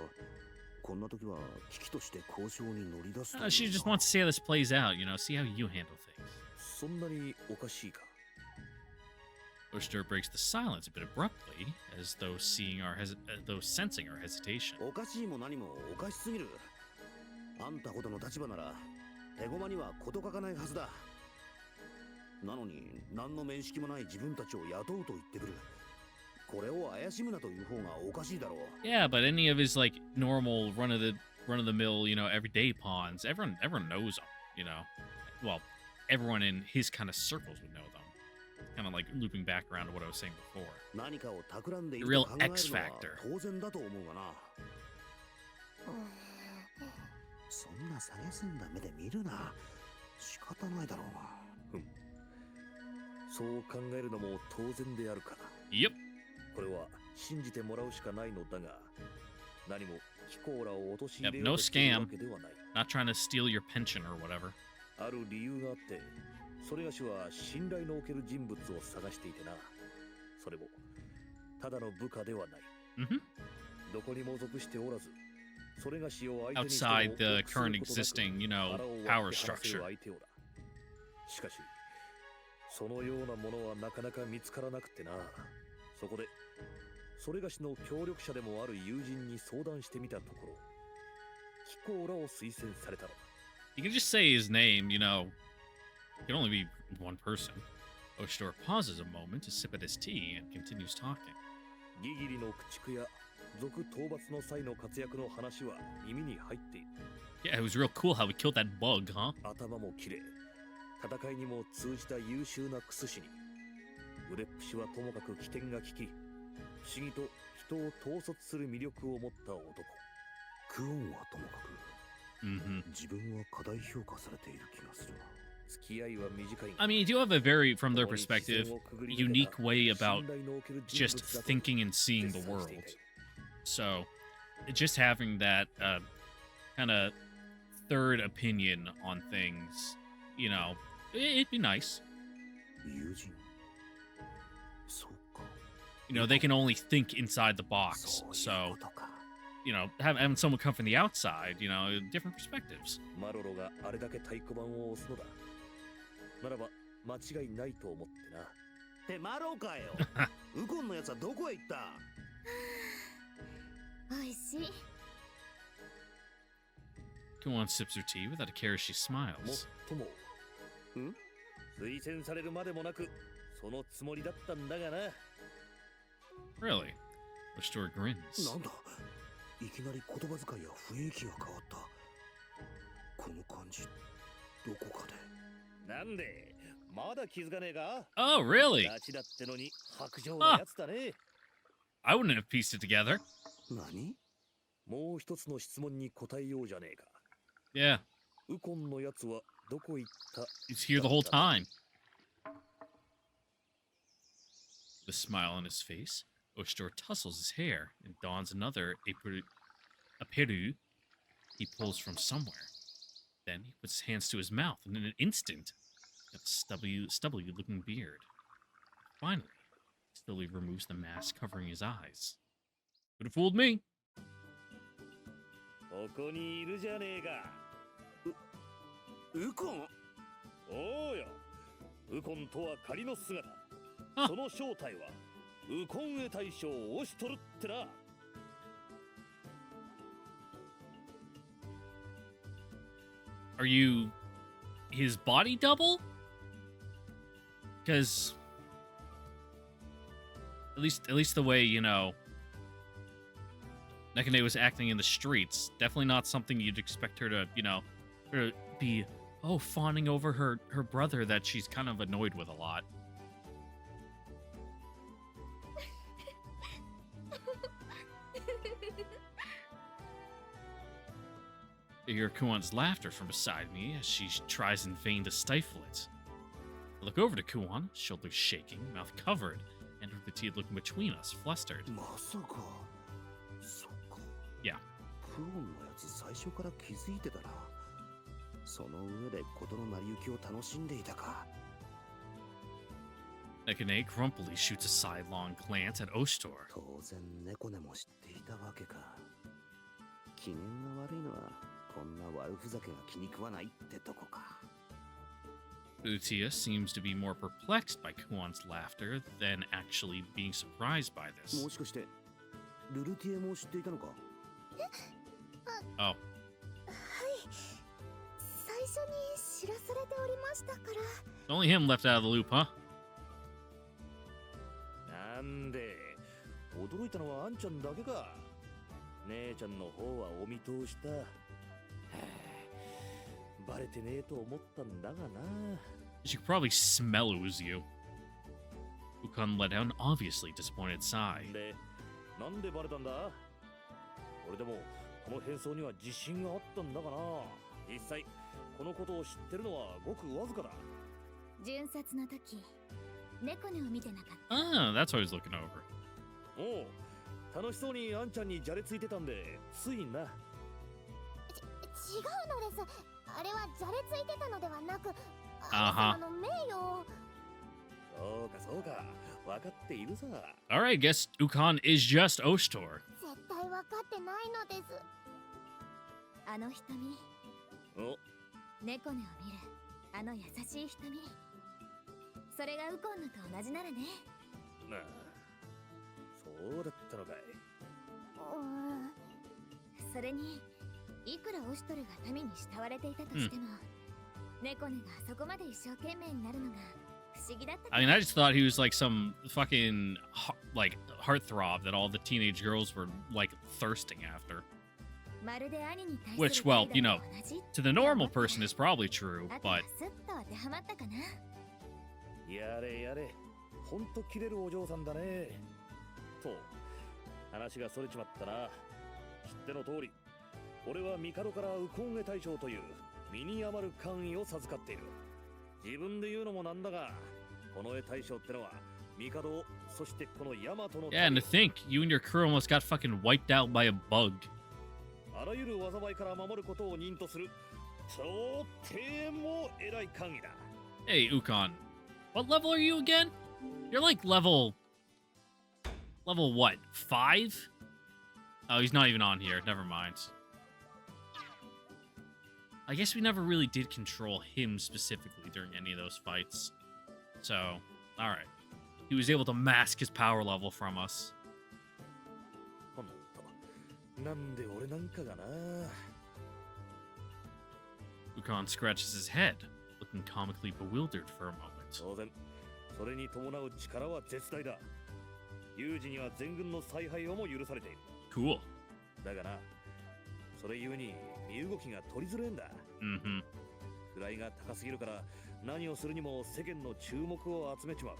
こんな時は危機として交渉に乗り出すという She just な wants to see how this plays out, you know, see how you handle things. そんなにおかしいか。 Oster breaks the silence a bit abruptly, as though sensing our hesitation. おかしいも何もおかしすぎる。あんたほどの立場なら手駒には事欠かないはずだ。なのに何の面識もない自分たちを雇うと言ってくる。これを怪しむなという方がおかしいだろう。 Yeah, but any of his like normal run of the mill, you know, everyday pawns, everyone knows them, you know. Well, everyone in his kind of circles would know them. Kind of like looping back around to what I was saying before. 何かを企んでいる The real と考えるの X は factor. 当然だと思うがな。そんな蔑んだ目で見るな。仕方ないだろうが。そう考えるのも当然であるか。 Yep. これは信じてもらうしかないのだが、何も貴公らを陥 Yep, れ no ようとしている scam. わけではない。 Not trying to steal your pension or whatever. ある理由があって、それがしは信頼のおける人物を探していてな。それもただの部下ではない。 Mm-hmm. どこにも属しておらず、それがしを相手にしても outside the 臆する current ことなく existing, you know, 腹を割 power って話せる structure. 相手をだ。しかしそのようなものはなかなか見つからなくてな。そこでそれがしの協力者でもある友人に相談してみたところ、貴公らを推薦されたのだ。 You can just say his name, you know. It can only be one person. Oshtor pauses a moment to sip at his tea and continues talking. ギギリの駆逐や族討伐の際の活躍の話は耳に入っている。 Yeah, it was real cool how we killed that bug, huh? 頭もきれい、戦いにも通じた優秀なクス師に、腕っぷしはともかく起点が利き、不思議と人を統率する魅力を持った男。クオンはともかく、Mm-hmm. 自分は過大評価されている気がするな。付き合いは短いが、 I mean, you do have a very, from their perspective, unique way about just thinking and seeing the world. So, just having that kind of third opinion on things, you know, it'd be nice. 友人、そうか。 You know, they can only think inside the box. そういう So, ことか。 you know, having someone come from the outside, you know, different perspectives. マロロがあれだけ太鼓判を押すのだ。ならば間違いないと思ってな。ってマロかよ。ウコンのやつはどこへ行った？おいしい。 Kuon sips her tea without a care as she もっ smiles. とも、推薦されるまでもなく、そのつもりだったんだがな。 Really? Oshtor grins. なんだ？いきなり言葉遣いや雰囲気が変わった。この感じ、どこかで。なんで、まだ気づかねえか？ Oh, really? ガチだってのに薄情なやつだね。 I wouldn't have pieced it together. 何？もう一つの質問に答えようじゃねえか。 Yeah, ウコンのやつはどこ行った？ he's here the whole time. The smile on his face, Oshtor tussles his hair and dons another a peru he pulls from somewhere. Then he puts his hands to his mouth, and in an instant, got a stubby-looking beard. Finally, he slowly removes the mask covering his eyes. Could have fooled me. ここにいるじゃねえか。ウコン？おうよ。ウコンとは仮の姿。あその正体はウコンエ大将オシトルってな。 Are you his body double? Because at least the way, you know, Nekane was acting in the streets, definitely not something you'd expect her to, you know, her to be fawning over her brother that she's kind of annoyed with a lot. I hear Kuon's laughter from beside me as she tries in vain to stifle it. I look over to Kuon, shoulders shaking, mouth covered, and with the tea looking between us, flustered. まさか。そっか。いや。クオンのやつ最初から気づいてたな。その上で事の成り行きを楽しんでいたか。 Nekane grumpily shoots a sidelong glance at Oshtor. 当然猫根も知っていたわけか。機嫌が悪いのはこんな悪ふざけが気に食わないってとこか。 Utia seems to be more perplexed by Kuon's laughter than actually being surprised by も this. しかしてルルティエも知っていたのか？ Oh, はい。最初に知らされておりましたから。 only him left out of the loop, huh? なんで、驚いたのはあんちゃんだけか。姉ちゃんの方はお見通しだ。はあ、バレてねえと思ったんだがな。 She could probably smell Uziu. Ukon let out an obviously disappointed sigh. で、なんでバレたんだ？俺でもこの変装には自信があったんだがな。実際このことを知ってるのはごくわずかだ。巡察の時、猫根を見てなかった。 Ah, that's what I was looking over. おう、楽しそうにあんちゃんにじゃれついてたんで、ついな。違うのです。あれはじゃれついてたのではなく、あはあの名誉を。そうかそうか、分かっているさ。 All right, guess Ukon is just Oshtor. 絶対分かってないのです。あの瞳、お、猫根を見るあの優しい瞳、それがウコンのと同じならね。まあ、そうだったのかい。それにいくらオシュトルが民に慕われていたとしても、猫根があそこまで一生懸命になるのが不思議だった。I mean, I just thought he was like some fucking like heartthrob that all the teenage girls were like thirsting after. まるで兄に対する Which, well, 態 you 度 know, と同じ to the normal person is probably true, あとは but スッと当てはまったかな。やれやれ、ほんとキレるお嬢さんだね。と、話がそれちまったな。知っての通り、俺は帝からウコンゲ大将という身に余る官位を授かっている。自分で言うのもなんだが、この絵大将ってのは帝、そしてこのヤマトの yeah, and to think you and your crew almost got fucking wiped out by a bug. あらゆる災いから守ることを任とするとても偉い官位だ。 Hey, Ukon, what level are you again? You're like level what? 5? Oh, he's not even on here. Never mind. I guess we never really did control him specifically during any of those fights. So, alright. He was able to mask his power level from us. ほんと、なんで俺なんかがな。Ukon scratches his head, looking comically bewildered for a moment. 当然、それに伴う力は絶大だ。有事には全軍の采配をも許されている。Cool. だがな、それゆえに身動きが取りづれんだ。Mm-hmm. 位が高すぎるから何をするにも世間の注目を集めちまう。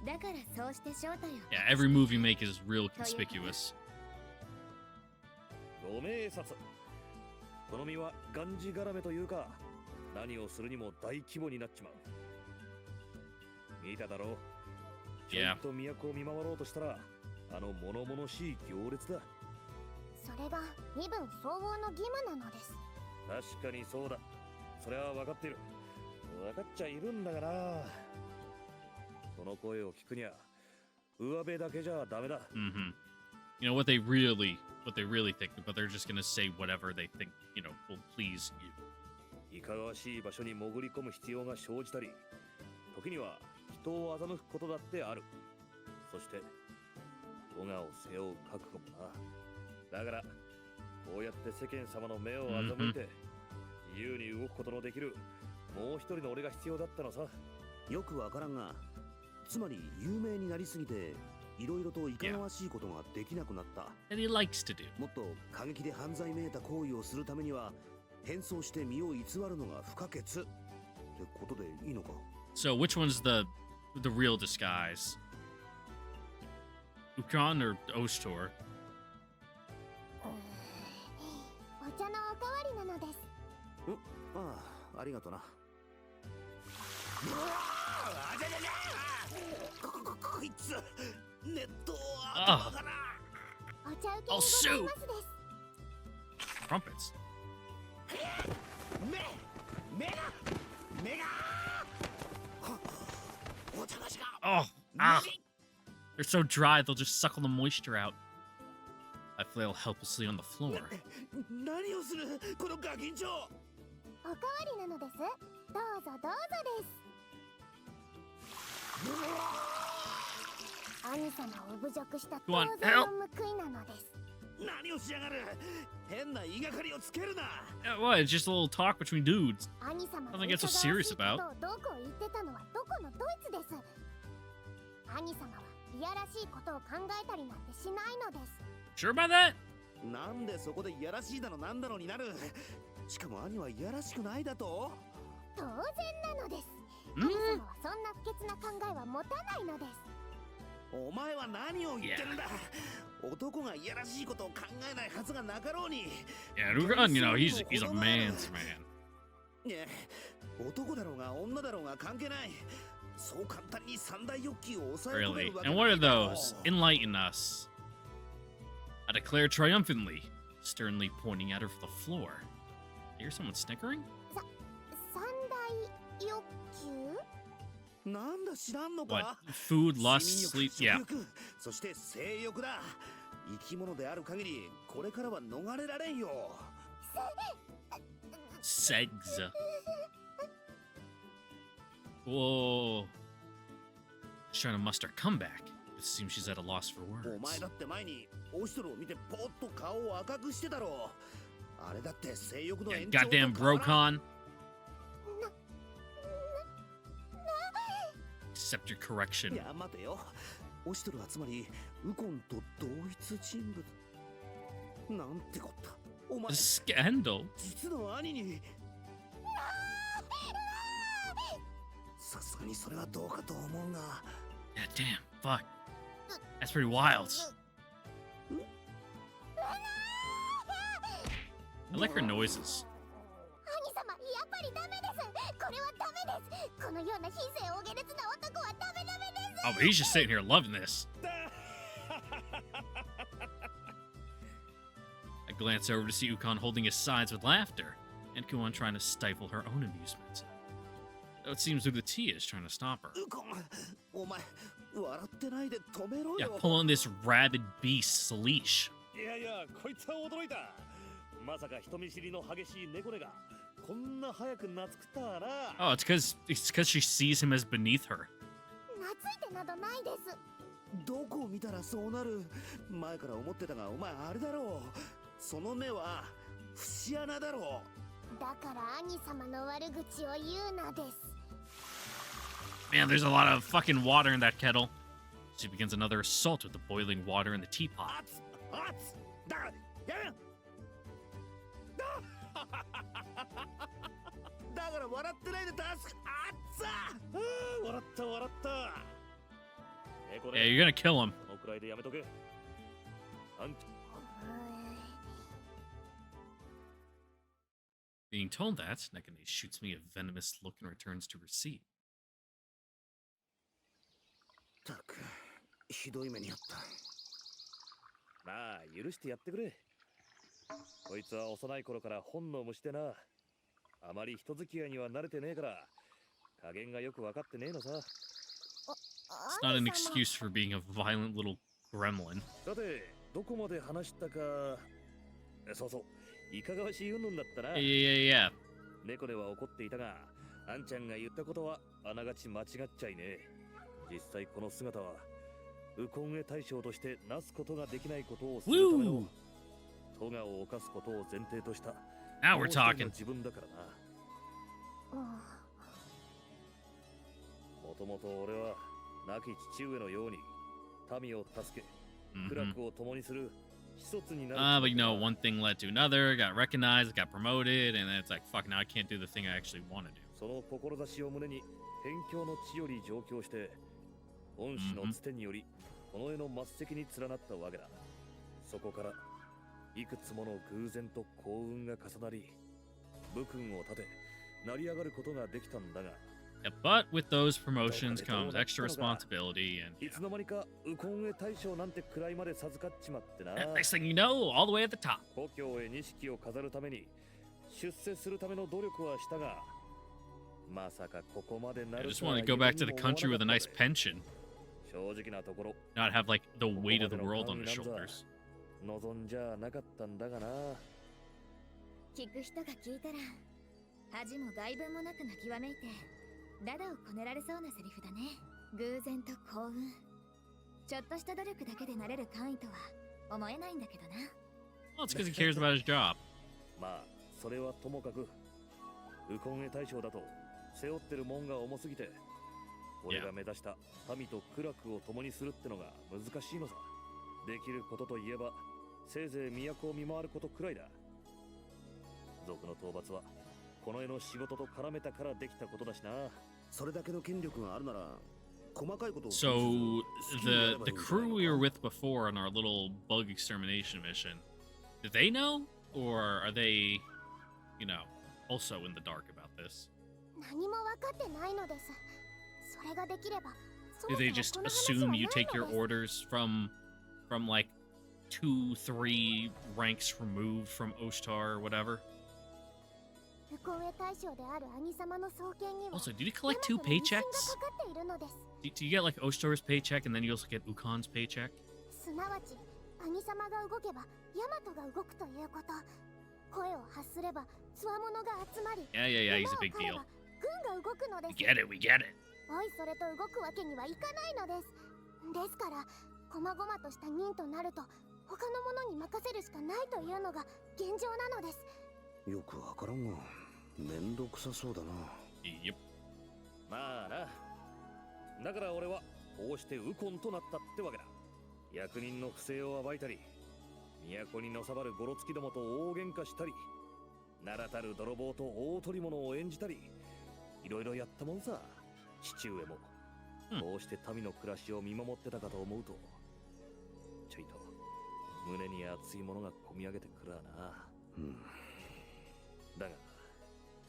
だからそうして正体を Yeah, every move you make is real conspicuous. ご明察。この身はがんじがらめというか、何をするにも大規模になっちまう。見ただろう。ちょっと都を見回ろうとしたら、あの物々しい行列だ。それが身分相応の義務なのです。確かにそうだ。それは分かっている。分かっちゃいるんだがな。その声を聞くには、上辺だけじゃダメだ。Mm-hmm. You know what they really think, but they're just gonna say whatever they think, you know, will please you. いかがわしい場所に潜り込む必要が生じたり、時には人を欺くことだってある。そして、我がを背負う覚悟もな。だから、こうやって世間様の目を欺いて、自由に動くことのできる、もう一人の俺が必要だったのさ。よくわからんが、つまり有名になりすぎていろいろといかがわしいことができなくなった。And he likes to do. もっと過激で犯罪めいた行為をするためには変装して身を偽るのが不可欠ってことでいいのか。 So which one's the real disguise? Ukon or Ostor? お茶のおかわりなのです。ああ、ありがとな。こいつネットを頭から。お茶受けにございますです。Trumpets. 目がお茶菓子が Oh, ah. They're so dry, they'll just suck all the moisture out. I flail helplessly on the floor. 何をするこのガキンチョ。おかわりなのです。どうぞどうぞです。兄様を侮辱した当然の報いなのです。何をしやがる。変な言いがかりをつけるな。Yeah, what? It's just a little talk between dudes. 兄様が Nothing to get so serious about. どこを言ってたのはどこのドイツです。兄様はいやらしいことを考えたりなんてしないのです。Sure about that? なんでそこでいやらしいだのなんだのになる。しかも兄はいやらしくないだと。当然なのです。兄様はそんな不潔な考えは持たないのです。お前は何を言ってるんだ。男がいやらしいことを考えないはずがなかろうに。Yeah, Rugan, you know, he's a man's man. ねえ、男だろうが女だろうが関係ない。そう簡単に三大欲求を抑え込め Really? るわけ And ない what are だろう。 those? Enlighten us. I declare triumphantly, sternly pointing at her from the floor. I hear someone snickering? 三大欲求？なんだ知らんの What? か。 Food, lust, 睡 sleep? 眠 Yeah. 欲、食欲、そして性欲だ。生き物である限りこれからは逃れられんよ。Segs. Whoa. She's trying to muster a comeback. It seems she's at a loss for お words. 前だって前にオシトルを見てポーッと顔を赤くしてたろ。あれだって性欲の Yeah, 延長と変 goddamn わらん。 Brocon. Accept your correction. いや待てよ。オシトルはつまりウコンと同一人物。なんてこった。お前 A scandal? 実の兄に。さすがにそれはどうかと思うが。 Yeah, damn. Fuck. That's pretty wild. I like her noises. 兄様、やっぱりダメです。これはダメです。このような品性お下劣な男はダメダメです。 Oh, but he's just sitting here loving this. I glance over to see Ukon holding his sides with laughter, and Kuon trying to stifle her own amusement. Though it seems Ugutia is trying to stop her. ウコン、お前笑ってないで止めろ Yeah, よ。 pull on this rabid beast's leash. いやいや、こいつは驚いた。まさか人見知りの激しい猫ねがこんな早く懐くたな。 Oh, it's because she sees him as beneath her. 懐いてなどないです。どこを見たらそうなる。前から思ってたがお前あれだろう。その目は節穴だろう。だから兄様の悪口を言うなです。 Man, there's a lot of fucking water in that kettle. She begins another assault with the boiling water in the teapot. だからやめん。だから笑ってないで助け。あっつ。笑った笑った。猫 Yeah, ね、 you're gonna kill him. そのくらいでやめとけ。あん Being told that, Nekane shoots me a venomous look and returns to her seat. たくひどい目にあった。まあ許してやってくれ。こいつは幼い頃から本の虫でな。あまり人付き合いには慣れてねえから加減がよく分かってねえのさ。 It's not an excuse for being a violent little gremlin. さてどこまで話したか。そうそう、いかがわしい云々だったな。 Yeah. 猫では怒っていたが、あんちゃんが言ったことはあながち間違っちゃいねえ。実際この姿はウコンエ大将としてなすことができないことをするための咎を犯すことを前提とした Now we're もう一人 talking. の自分だからな。もともと俺は亡き父上のように民を助け、苦楽を共にする子孫になる。But you know, one thing led to another, got recognized, got promoted, and then it's like, fuck, now I can't do the thing I actually want to do. その志を胸に辺境の地より上京して恩師のつてによりこの世の末席に連なったわけだ。そこからいくつもの偶然と幸運が重なり武勲を立て成り上がることができたんだが、 Yeah, but with those promotions comes extra responsibility, and いつの間にかウコンエ大将なんて位まで授かっちまってな。 next thing you know, all the way at the top. 故郷へ錦を飾るために出世するための努力はしたが、まさかここまでな I る just とは want to go back to the 夢にも思わ country な with a か nice ったぜ。 pension, 正直なところ not have like the weight of the world on his shoulders. 望んじゃなかったんだがな。聞く人が聞いたら恥も外聞もなく泣きわめいてダダをこねられそうなセリフだね。偶然と幸運、ちょっとした努力だけでなれる官位とは思えないんだけどな。 Well, it's because he cares about his job. まあそれはともかくウコンエ大将だと背負ってるもんが重すぎて、俺が目指した民と苦楽を共にするってのが難しいのさ。できることといえばせいぜい都を見回ることくらいだ。族の討伐はこの世の仕事と絡めたからできたことだしな。それだけの権力があるなら細かいことを So the crew we were with before on our little bug extermination mission, do they know, or are they, you know, also in the dark about this? 何も分かってないのです。それができれば、 Do they just assume you take your orders from like 2, 3 ranks removed from Oshtar or whatever? ウコンエ大将である兄様の双剣には Also, did you collect 2ヤマトの威信 paychecks? がかかっているのです。 Do you get like Oshtar's paycheck and then you also get Ukon's paycheck? すなわち兄様が動けばヤマトが動くということ。声を発すればつわものが集まり、 Yeah, yeah, yeah, he's a big 馬 deal. を狩れば軍が動くので We す。 get it, we get it. おいそれと動くわけにはいかないのです。ですから細々とした任となると他の者に任せるしかないというのが現状なのです。よくわからんが、めんどくさそうだな。Yep. まあな。だから俺はこうしてウコンとなったってわけだ。役人の不正を暴いたり、都にのさばるゴロつきどもと大喧嘩したり、名だたる泥棒と大捕り物を演じたり、いろいろやったもんさ。父上もこうして民の暮らしを見守ってたかと思うと、ちょいと胸に熱いものがこみ上げてくるわな。うん。だが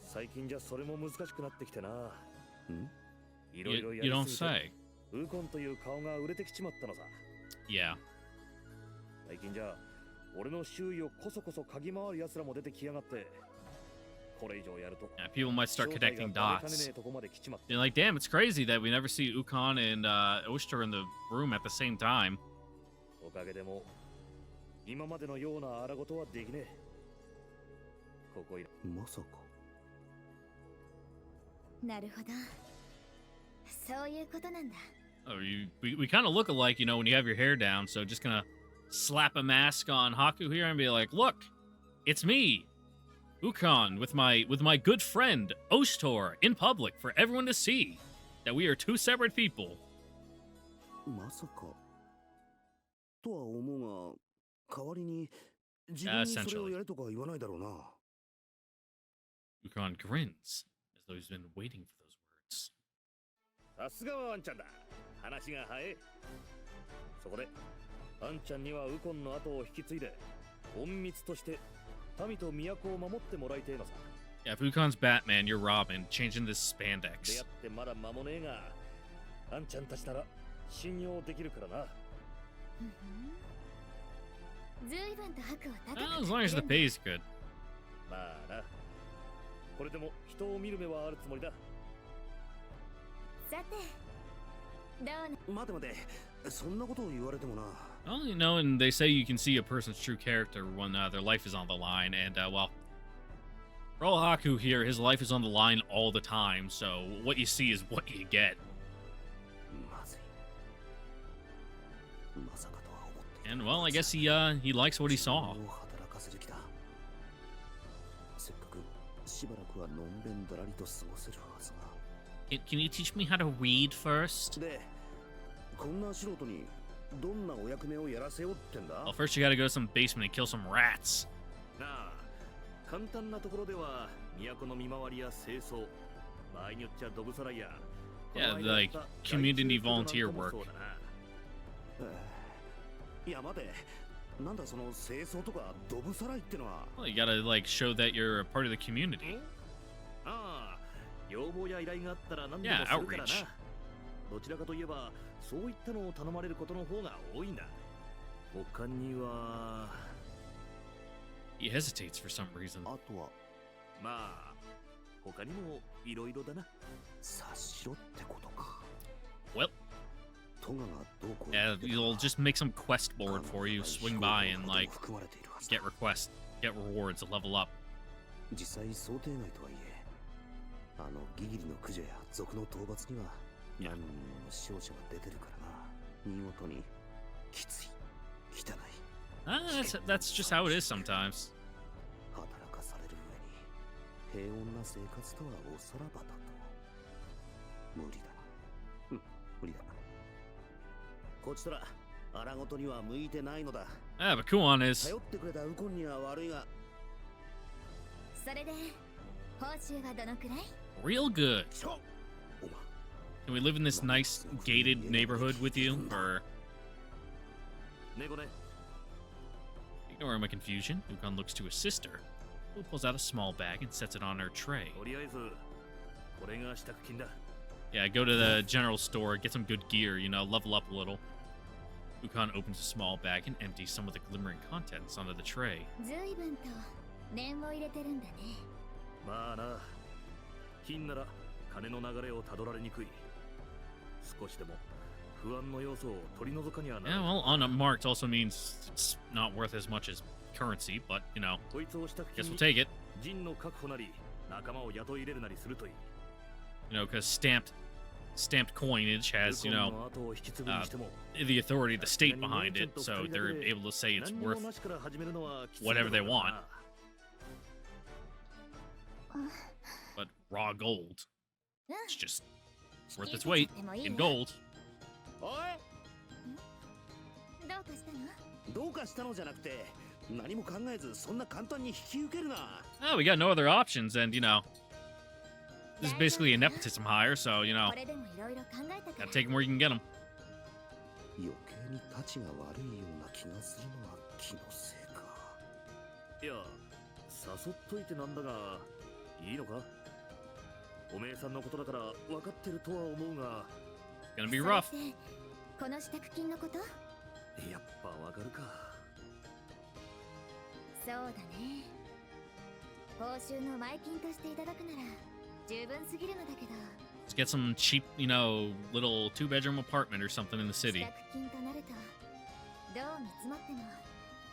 最近じゃそれも難しくなってきてな。いろいろ You や don't りすぎて say. ウコンという顔が売れてきちまったのさ。 Yeah. 最近じゃ俺の周囲をこそこそ嗅ぎ回る奴らも出てきやがって、これ以上やると Yeah, people might start 正体 connecting がバレかね dots. ねえとこまで来ちまって You're like, damn, it's crazy that we never see Ukon and Oster in the room at the same time. おかげでも今までのような荒事はできねえ。ここいらまさか。なるほど。そういうことなんだ。 Oh, we kind of look alike, you know, when you have your hair down. So just gonna slap a mask on Haku here and be like, look, it's me, Ukon, with my good friend Ostor in public for everyone to see that we are two separate people. まさかとは思うが、代わりに自分にそれをやれとか言わないだろうな。Ukon grins as though he's been waiting for those words. さすがはアンちゃんだ。話が早い。そこでアンちゃんにはウコンの後を引き継いで隠密として民と都を守ってもらいてえのさ。 Yeah, if Ukon's Batman, you're Robin, changing this 出 spandex. 会ってまだ間もねえが、アンちゃんたちなら信用できるからな。ずいぶんと白を高く Well, as long as the pay is good. まあな。これでも人を見る目はあるつもりだ。さてどうな。待て待て、そんなことを言われてもな。 Well, you know, and they say you can see a person's true character when their life is on the line, and, well, for all Haku here, his life is on the line all the time, so what you see is what you get. まずい。まさかとは思っていた。 And, well, I guess he likes what he saw. 自分を働かせる気だ。せっかくしばらくはのんべんだらりと過ごせるはずが。Can you teach me how to read first? で、こんな素人にどんなお役目をやらせようってんだ？ Well, first you gotta go to some basement and kill some rats. なあ、簡単なところでは都の見回りや清掃、場合によっちゃドブさらいや。 Yeah, like community volunteer work. いや待て、なんだその清掃とかドブさらいってのは。 Well, you gotta, like, show that you're a part of the community. ああ、要望や依頼があったら何で Yeah, もするからな。 outreach. どちらかといえば、そういったのを頼まれることの方が多いんだ。他には、 He hesitates for some reason. あとはまあ、他にもいろいろだな。察しろってことか。 Well, トガがどうこう yeah, you'll just make some quest board for you, swing by and, like, 含まれているはずだ。 get requests, get rewards, level up. 実際想定外とはいえ、あのギギリの駆除や賊の討伐には何人もの死傷者が出てるからな。見事にきつい、汚い。 That's just how it is sometimes. 働かされる上に平穏な生活とはおさらばだと。無理だな。うん、無理だな。こちとら荒ごとには向いてないのだ。 Ah, but Kuon is. 頼ってくれたウコンには悪いが。それで報酬はどのくらい？ Real good. そう。お前 Can we live in this nice gated neighborhood with you? Or 猫ね。 ignoring my confusion, Ukon looks to his sister, who pulls out a small bag and sets it on her tray. とりあえず、これが支度金だ。 Yeah, go to the general store, get some good gear, you know, level up a little. Ukon opens a small bag and empties some of the glimmering contents onto the tray. ずいぶんと念を入れてるんだね。まあな、金なら金の流れをたどられにくい。少しでも不安の要素を取り除かにはな Yeah, らない。 well, unmarked also means it's not worth as much as currency, but, you know, こいつをしたく guess we'll take it. 陣の確保なり仲間を雇い入れるなりするといい。 You know, because stamped coinage has, you know, ウコンの後を引き継ぐにしても the authority of the state behind it, so they're able to say it's 何にも worth なしから始めるのはきつい whatever they だろうな want. But raw gold, うん it's just 引 worth き its 受け weight ちゃってもいい in わ gold. おいどうかしたの？どうかしたのじゃなくて、何も考えずそんな簡単に引き受けるな。 Oh, we got no other options, and, you know, this is basically a nepotism hire, so, you know, これでもいろいろ考えたから gotta take them where you can get them. 余計にタチが悪いような気がするのは気のせいか。いや誘っといてなんだがいいのか。おめえさんのことだから分かってるとは思うが Gonna be それ rough. ってこの支度金のこと？やっぱ分かるか。そうだね。報酬の前金としていただくなら十分すぎるのだけど、 Let's get some cheap, you know, little 2-bedroom apartment or something in the 支 city. 度金となるとどう見積もっても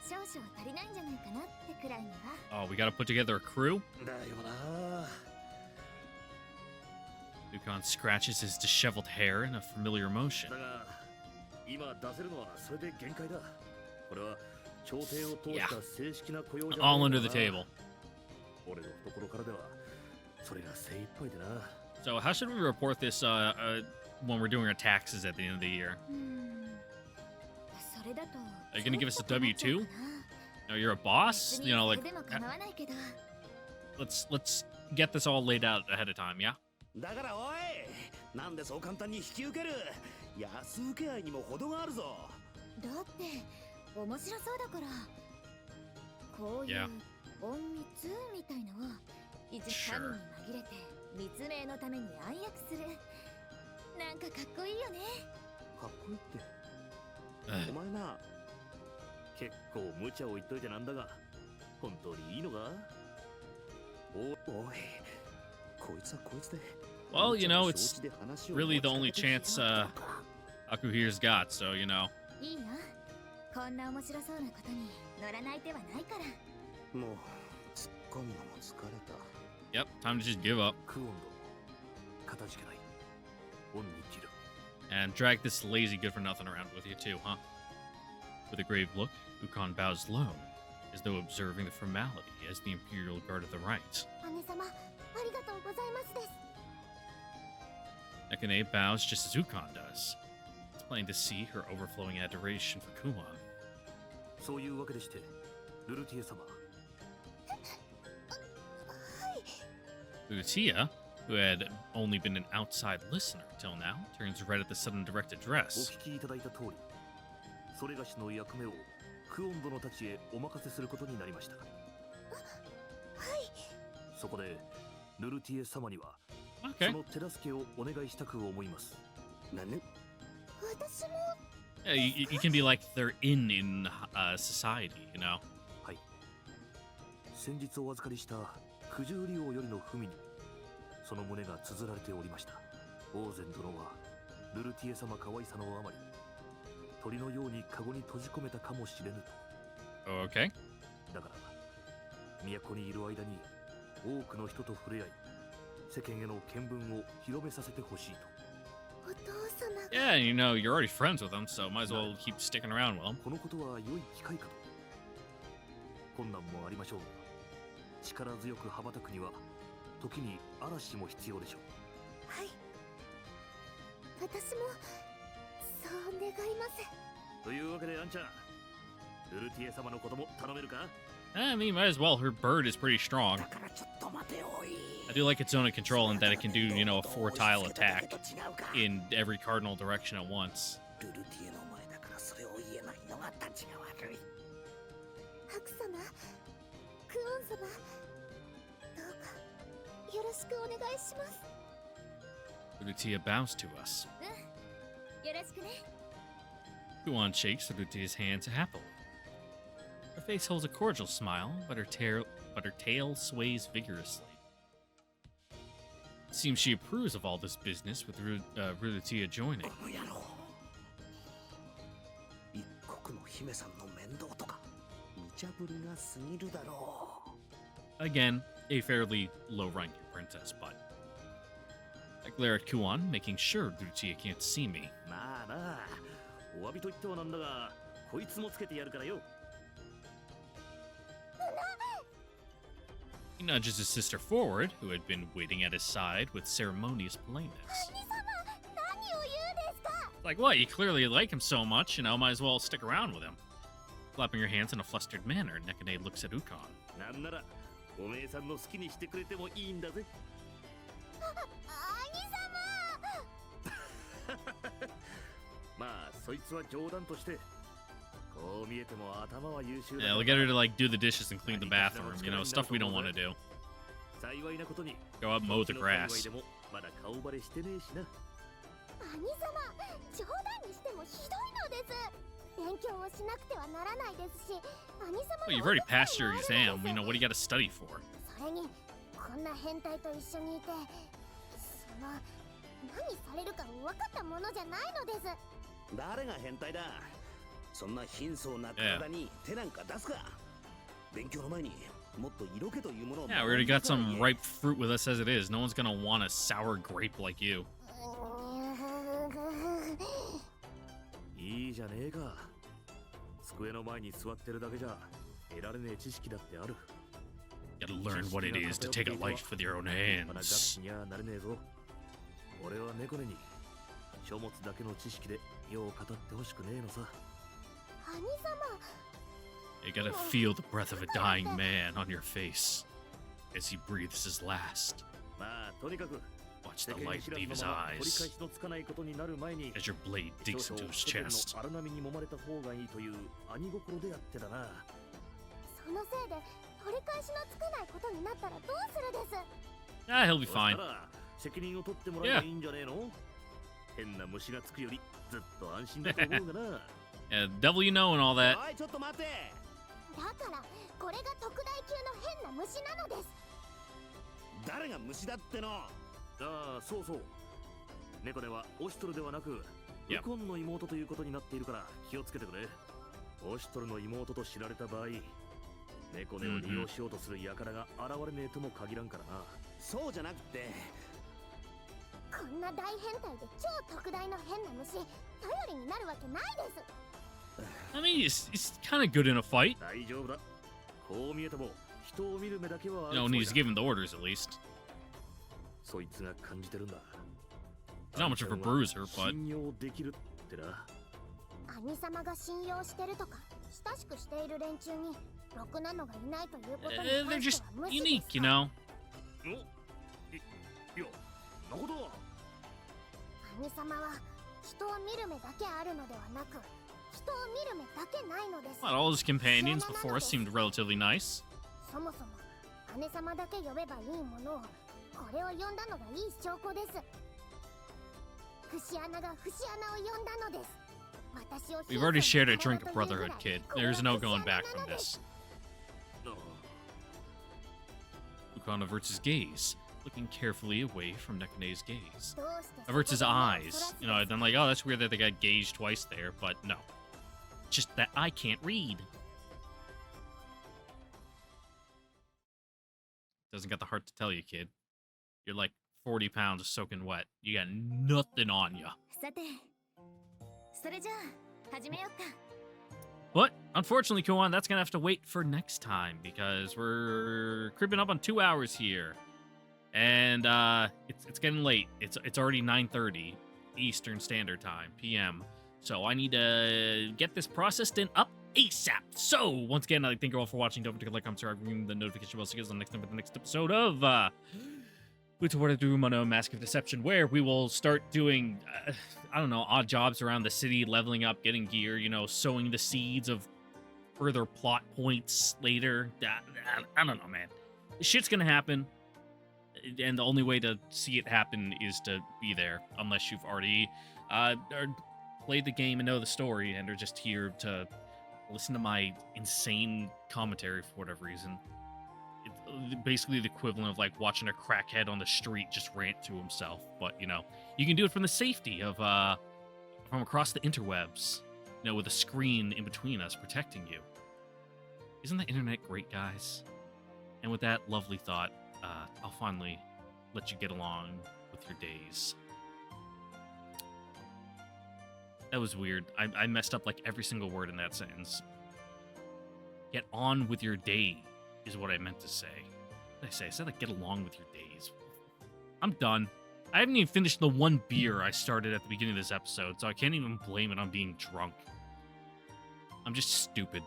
少々足りないんじゃないかなってくらいには。 Oh, we gotta put together a crew? だよな。 Yukon scratches his disheveled hair in a familiar motion. だが今出せるのはそれで限界だ。これは朝廷を通した正式な雇用じゃない All んだ under な。 the table. 俺の懐からではそれが精一杯でな。 So, how should we report this when we're doing our taxes at the end of the year? それだと Are you gonna give us a そういうことに W2? なっちゃうかな。 No, you're a boss? 別に You know, そ like, れでも構わないけど、 let's get this all laid out ahead of time, yeah? だからおい、なんでそう簡単に引き受ける。安請け合いにも程があるぞ。だって面白そうだから。こういう Yeah. 隠密みたいのを一時民に紛れて密命のために暗躍する。なんかかっこいいよね。かっこいいって。 Ugh. お前な、結構無茶を言っといてなんだが本当にいいのか。おい、こいつはこいつで。 Well, you know, it's really the only chance Akuhira's got, so, you know. いいよ。こんな面白そうなことに乗らない手はないから。もう突っ込むのも疲れた。 Yep, time to just give up クオンドかたじけない。恩に着る。 and drag this lazy good-for-nothing around with you too, huh? With a grave look, Ukon bows low, as though observing the formality as the Imperial Guard of the Right. 姉様、ありがとうございますです。 Nekane bows just as Ukon does. It's plain to see her overflowing adoration for Kumon. そういうわけでしてルルティエ様。 Utia, who had only been an outside listener till now, turns red at the sudden direct お address. 聞きいただいた通り、それがしの役目をクオン殿たちへお任せすることになりました。そこでルルティエ様には Okay. その手助けをお願いしたく思います。何？私も Yeah, you can be like they're in society, you know? はい。先日お預かりした九十里王よりの文にその旨が綴られておりました。王禅殿はルルティエ様可愛さのあまり鳥のようにカゴに閉じ込めたかもしれぬと。 Okay. だから都にいる間に多くの人と触れ合い世間への見聞を広めさせてほしいと。お父様が Yeah, you know, you're already friends with them, so might as well keep sticking around with them. このことは良い機会かと。困難もありましょうが力強く羽ばたくには時に嵐も必要でしょう。はい。私もそう願います。というわけでアンちゃん、ルルティエ様のことも頼めるか。 I mean, might as well. Her bird is pretty strong. だからちょっと待ておい。 I do like its zone of control and that it can do, you know, a 4-tile attack どうしてだけと違うか。 in every cardinal direction at once. ルルティエの前だからそれを言えないのがたちが悪い。ハク様、クオン様、どうかよろしくお願いします。 Lutia bows to us. よろしくね。 Kuan shakes Lutia's hands happily. Her face holds a cordial smile, but her tail sways vigorously. It seems she approves of all this business with Lutia joining. この野郎。一国の姫さんの面倒とか見茶ぶりが過ぎるだろ Again, a fairly low-ranking princess, but I glare at Kuon, making sure Lucia can't see me. う。まあなあ、お詫びと言ってはなんだが、こいつもつけてやるからよ。He nudges his sister forward, who had been waiting at his side with ceremonious politeness. 兄様、何を言うですか。 Like, what? You clearly like him so much, might as well stick around with him. Clapping her hands in a flustered manner, Nekane looks at Ukon. なんなら、おめえさんの好きにしてくれてもいいんだぜ。兄様。まあ、そいつは冗談として、こう見えても頭は優秀だ。 Yeah, we'll get her to, like, do the dishes and clean the bathroom, stuff we don't want to do. 幸いなことに、 Go out and mow the こっちの界隈 grass. でもまだ顔バレしてねえしな。兄様、冗談にしてもひどいのです。勉強をしなくてはならないですし、兄様 Well, の you've already お手伝い passed your もあるのです。 exam. What do you got to study for? それに、こんな変態と一緒にいて、何されるか分かったものじゃないのです。誰が変態だ。そんな貧相な体に手なんか出すか。勉強の前にもっと色気というものを。 Yeah, we already got some ripe fruit with us as it is. No one's gonna want a sour grape like you. いいじゃねえか。机の前に座ってるだけじゃ得られねえ知識だってある。 Gotta learn what it is to take a life with your own まだガ hands. キにはなれねえぞ。俺は猫根に書物だけの知識でよう語ってほしくねえのさ。兄様。 You gotta feel the breath of a dying man on your face as he breathes his last. まあとにかく Watch 世 the 間 light 知ら leave ず his のまま取り返 eyes しのつかないことになる前に as your blade digs 少 into 々 his 世間 chest. の荒波に揉まれた方がいいという兄心でやってだな。そのせいで取り返しのつかないことになったらどうするです。 Ah, he'll be そした fine. ら責任を取ってもらえばいいんじゃねえの。変な虫がつくよりずっと安心だと思うがな。Yeah, devil you know and all that. おいちょっと待て。だからこれが特大級の変な虫なのです。誰が虫だっての。ああ、そうそう。猫ではオシトルではなく、いやウコンの妹ということになっているから気をつけてくれ。オシトルの妹と知られた場合、猫根を利用しようとする輩が現れねえとも限らんからな。そうじゃなくて。こんな大変態で超特大の変な虫、頼りになるわけないです。 I mean, he's kind of good in a fight. 大丈夫だ。こう見えても人を見る目だけはある When つも he's りだ。 given the orders, at least. そいつが感じてるんだ。 He's not much of a bruiser, but 信用できるってな。兄様が信用してるとか親しくしている連中にろくなのがいないということに they're 関し just ては無視です unique, you know. おいや、なことは。兄様は人を見る目だけあるのではなく、人を見る目だけないのです。 Well, all his companions before us seemed relatively nice. そもそも姉様だけ呼べばいいものをこれを呼んだのがいい証拠です。節穴が節穴を呼んだのです。私を We've already shared a drink of brotherhood, kid. There's no going back from this. Ukon averts his gaze, looking carefully away from Nekane's gaze. Averts his eyes. Then like, oh, that's weird that they got gauged twice there, but no. Just that I can't read. Doesn't got the heart to tell you, kid. You're like 40 pounds of soaking wet. You got nothing on you. さて、それじゃあ始めようか。 But unfortunately, Kuon, that's gonna have to wait for next time because we're creeping up on 2 hours here, and it's getting late. It's already 9:30 Eastern Standard Time (PM). So I need to get this processed and up ASAP. So once again, I'd like to thank you all for watching. Don't forget to like, comment, subscribe, ring the notification bell so you guys on the next episode of Utawarerumono Mask of Deception, where we will start doing, I don't know, odd jobs around the city, leveling up, getting gear, sowing the seeds of further plot points later. I don't know, man. Shit's gonna happen, and the only way to see it happen is to be there, unless you've already played the game and know the story and are just here to listen to my insane commentary for whatever reason. It's basically the equivalent of like watching a crackhead on the street just rant to himself, but you can do it from the safety of from across the interwebs, with a screen in between us protecting you. Isn't the internet great, guys? And with that lovely thought, I'll finally let you get along with your days. That was weird. I messed up like every single word in that sentence. Get on with your day is what I meant to say. What did I say? I said like get along with your days. I'm done. I haven't even finished the one beer I started at the beginning of this episode, so I can't even blame it on being drunk. I'm just stupid.